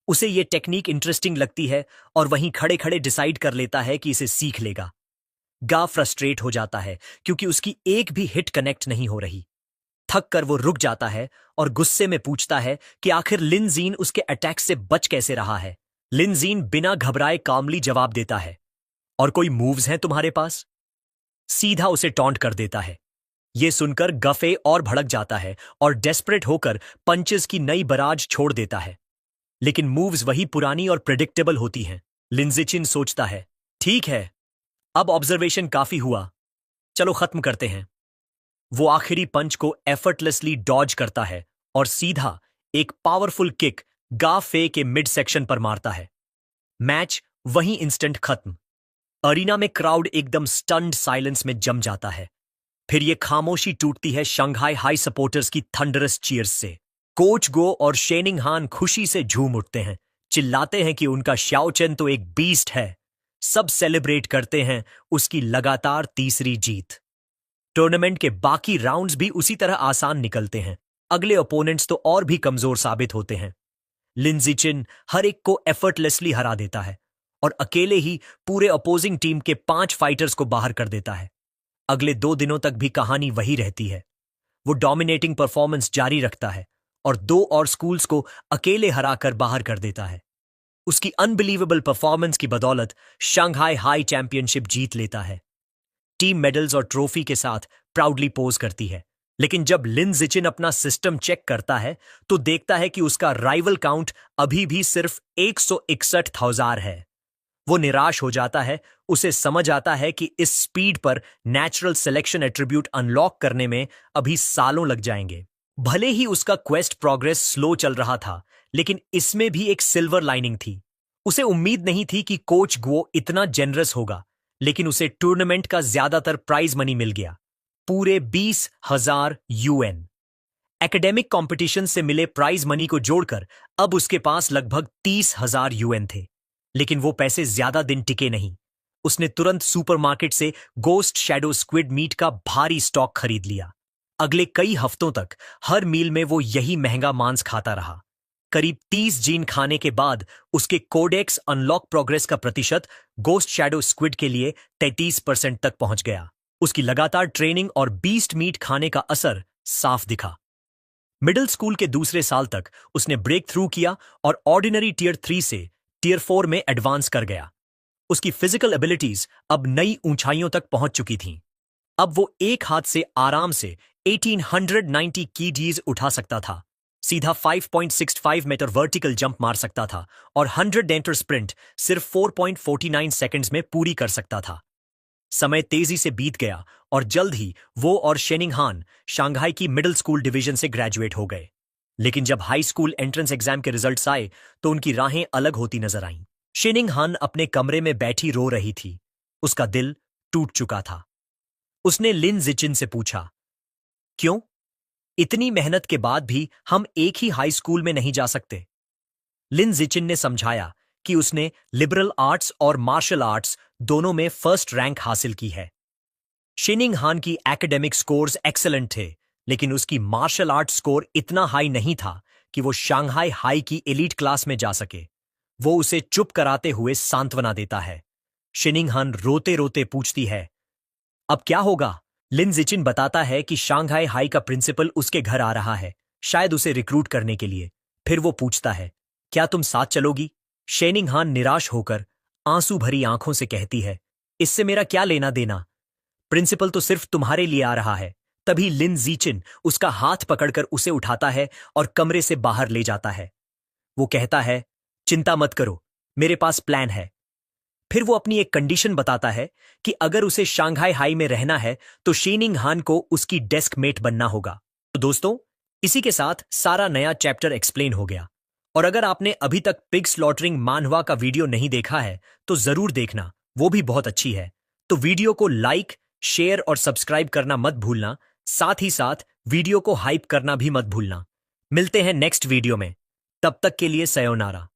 उसे ये टेक्निक इंटरेस्टिंग लगती है और वहीं खड़े खड़े डिसाइड कर लेता है कि इसे सीख लेगा। गा फ्रस्ट्रेट हो जाता है क्योंकि उसकी एक भी हिट कनेक्ट नहीं हो रही। थक कर वो रुक जाता है और गुस्से में पूछता है कि आखिर लिन जीन उसके अटैक से बच कैसे रहा है। लिन जीन बिना घबराए कामली जवाब देता है, और कोई मूव्स हैं तुम्हारे पास? सीधा उसे टॉन्ट कर देता है। ये सुनकर गफे और भड़क जाता है और डेस्परेट होकर पंचेस की नई बराज छोड़ देता है। लेकिन मूव्स वही पुरानी और प्रेडिक्टेबल होती हैं। लिनजिचिन सोचता है, ठीक है, अब ऑब्जर्वेशन काफी हुआ, चलो खत्म करते हैं। वो आखिरी पंच को एफर्टलेसली डॉज करता है और सीधा एक पावरफुल किक गा फे के मिड सेक्शन पर मारता है। मैच वहीं इंस्टेंट खत्म। अरीना में क्राउड एकदम स्टन्ड साइलेंस में जम जाता है। फिर ये खामोशी टूटती है शंघाई हाई सपोर्टर्स की थंडरस चीयर्स से। कोच गो और शेनिंग हान खुशी से झूम उठते हैं, चिल्लाते हैं कि उनका शाओ चेन तो एक बीस्ट है। सब सेलिब्रेट करते हैं उसकी लगातार तीसरी जीत। टूर्नामेंट के बाकी राउंड्स भी उसी तरह आसान निकलते हैं। अगले ओपोनेंट्स तो और भी कमजोर साबित होते हैं। लिनजिचिन हर एक को एफर्टलेसली हरा देता है और अकेले ही पूरे अपोजिंग टीम के 5 फाइटर्स को बाहर कर देता है। अगले 2 दिनों तक भी कहानी वही रहती है। वो डोमिनेटिंग परफॉर्मेंस जारी रखता है और 2 और स्कूल्स को अकेले हराकर बाहर कर देता है। उसकी अनबिलीवेबल परफॉर्मेंस की बदौलत शंघाई हाई चैंपियनशिप जीत लेता है। टीम मेडल्स और ट्रॉफी के साथ प्राउडली पोज करती है। लेकिन जब लिन जिचिन अपना सिस्टम चेक करता है तो देखता है कि उसका राइवल काउंट अभी भी सिर्फ 161,000 है। वो निराश हो जाता है। उसे समझ आता है कि इस स्पीड पर नेचुरल सिलेक्शन एट्रीब्यूट अनलॉक करने में अभी सालों लग जाएंगे। भले ही उसका क्वेस्ट प्रोग्रेस स्लो चल रहा था, लेकिन इसमें भी एक सिल्वर लाइनिंग थी। उसे उम्मीद नहीं थी कि कोच गुओ इतना जेनरस होगा, लेकिन उसे टूर्नामेंट का ज्यादातर प्राइज मनी मिल गया, पूरे 20,000 यूएन। एकेडमिक कंपटीशन से मिले प्राइज मनी को जोड़कर अब उसके पास लगभग 30,000 यूएन थे। लेकिन वो पैसे ज्यादा दिन टिके नहीं। उसने तुरंत सुपरमार्केट से गोस्ट शैडो स्क्विड मीट का भारी स्टॉक खरीद लिया। अगले कई हफ्तों तक हर मील में वो यही महंगा मांस खाता रहा। करीब 30 जीन खाने के बाद उसके कोडेक्स अनलॉक प्रोग्रेस का प्रतिशत गोस्ट शैडो स्क्विड के लिए 33% तक पहुंच गया। उसकी लगातार ट्रेनिंग और बीस्ट मीट खाने का असर साफ दिखा। मिडिल स्कूल के दूसरे साल तक उसने ब्रेक थ्रू किया और ऑर्डिनरी टीयर 3 से टीयर 4 में एडवांस कर गया। उसकी फिजिकल एबिलिटीज अब नई ऊंचाइयों तक पहुंच चुकी थीं। अब वो एक हाथ से आराम से 1890 कीजीज उठा सकता था, सीधा 5.65 मीटर वर्टिकल जंप मार सकता था और 100 मीटर स्प्रिंट सिर्फ 4.49 सेकंड्स में पूरी कर सकता था। समय तेजी से बीत गया और जल्द ही वो और शेनिंग हान शंघाई की मिडिल स्कूल डिवीजन से ग्रेजुएट हो गए। लेकिन जब हाई स्कूल एंट्रेंस एग्जाम के रिजल्ट्स आए तो उनकी राहें अलग होती नजर आईं। शेनिंग हान अपने कमरे में बैठी रो रही थी। उसका दिल टूट चुका था। उसने लिन जिचिन से पूछा, क्यों? इतनी मेहनत के बाद भी हम एक ही हाई स्कूल में नहीं जा सकते? लिन जिचिन ने समझाया कि उसने लिबरल आर्ट्स और मार्शल आर्ट्स दोनों में फर्स्ट रैंक हासिल की है। शेनिंग हान की एकेडमिक स्कोर्स एक्सेलेंट थे, लेकिन उसकी मार्शल आर्ट स्कोर इतना हाई नहीं था कि वो शंघाई हाई की एलीट क्लास में जा सके। वो उसे चुप कराते हुए सांत्वना देता है। शेनिंग हान रोते रोते पूछती है, अब क्या होगा? लिन जिचिन बताता है कि शंघाई हाई का प्रिंसिपल उसके घर आ रहा है, शायद उसे रिक्रूट करने के लिए। फिर वो पूछता है, क्या तुम साथ चलोगी? शेनिंग हान निराश होकर आंसू भरी आंखों से कहती है, इससे मेरा क्या लेना देना? प्रिंसिपल तो सिर्फ तुम्हारे लिए आ रहा है। तभी लिन जिचिन उसका हाथ पकड़कर उसे उठाता है और कमरे से बाहर ले जाता है। वो कहता है, चिंता मत करो, मेरे पास प्लान है। फिर वो अपनी एक कंडीशन बताता है कि अगर उसे शंघाई हाई में रहना है तो शेनिंग हान को उसकी डेस्क मेट बनना होगा। तो दोस्तों, इसी के साथ सारा नया चैप्टर एक्सप्लेन हो गया। और अगर आपने अभी तक पिग स्लॉटरिंग मानहवा का वीडियो नहीं देखा है तो जरूर देखना, वो भी बहुत अच्छी है। तो वीडियो को लाइक, शेयर और सब्सक्राइब करना मत भूलना। साथ ही साथ वीडियो को हाइप करना भी मत भूलना। मिलते हैं नेक्स्ट वीडियो में, तब तक के लिए सयोनारा।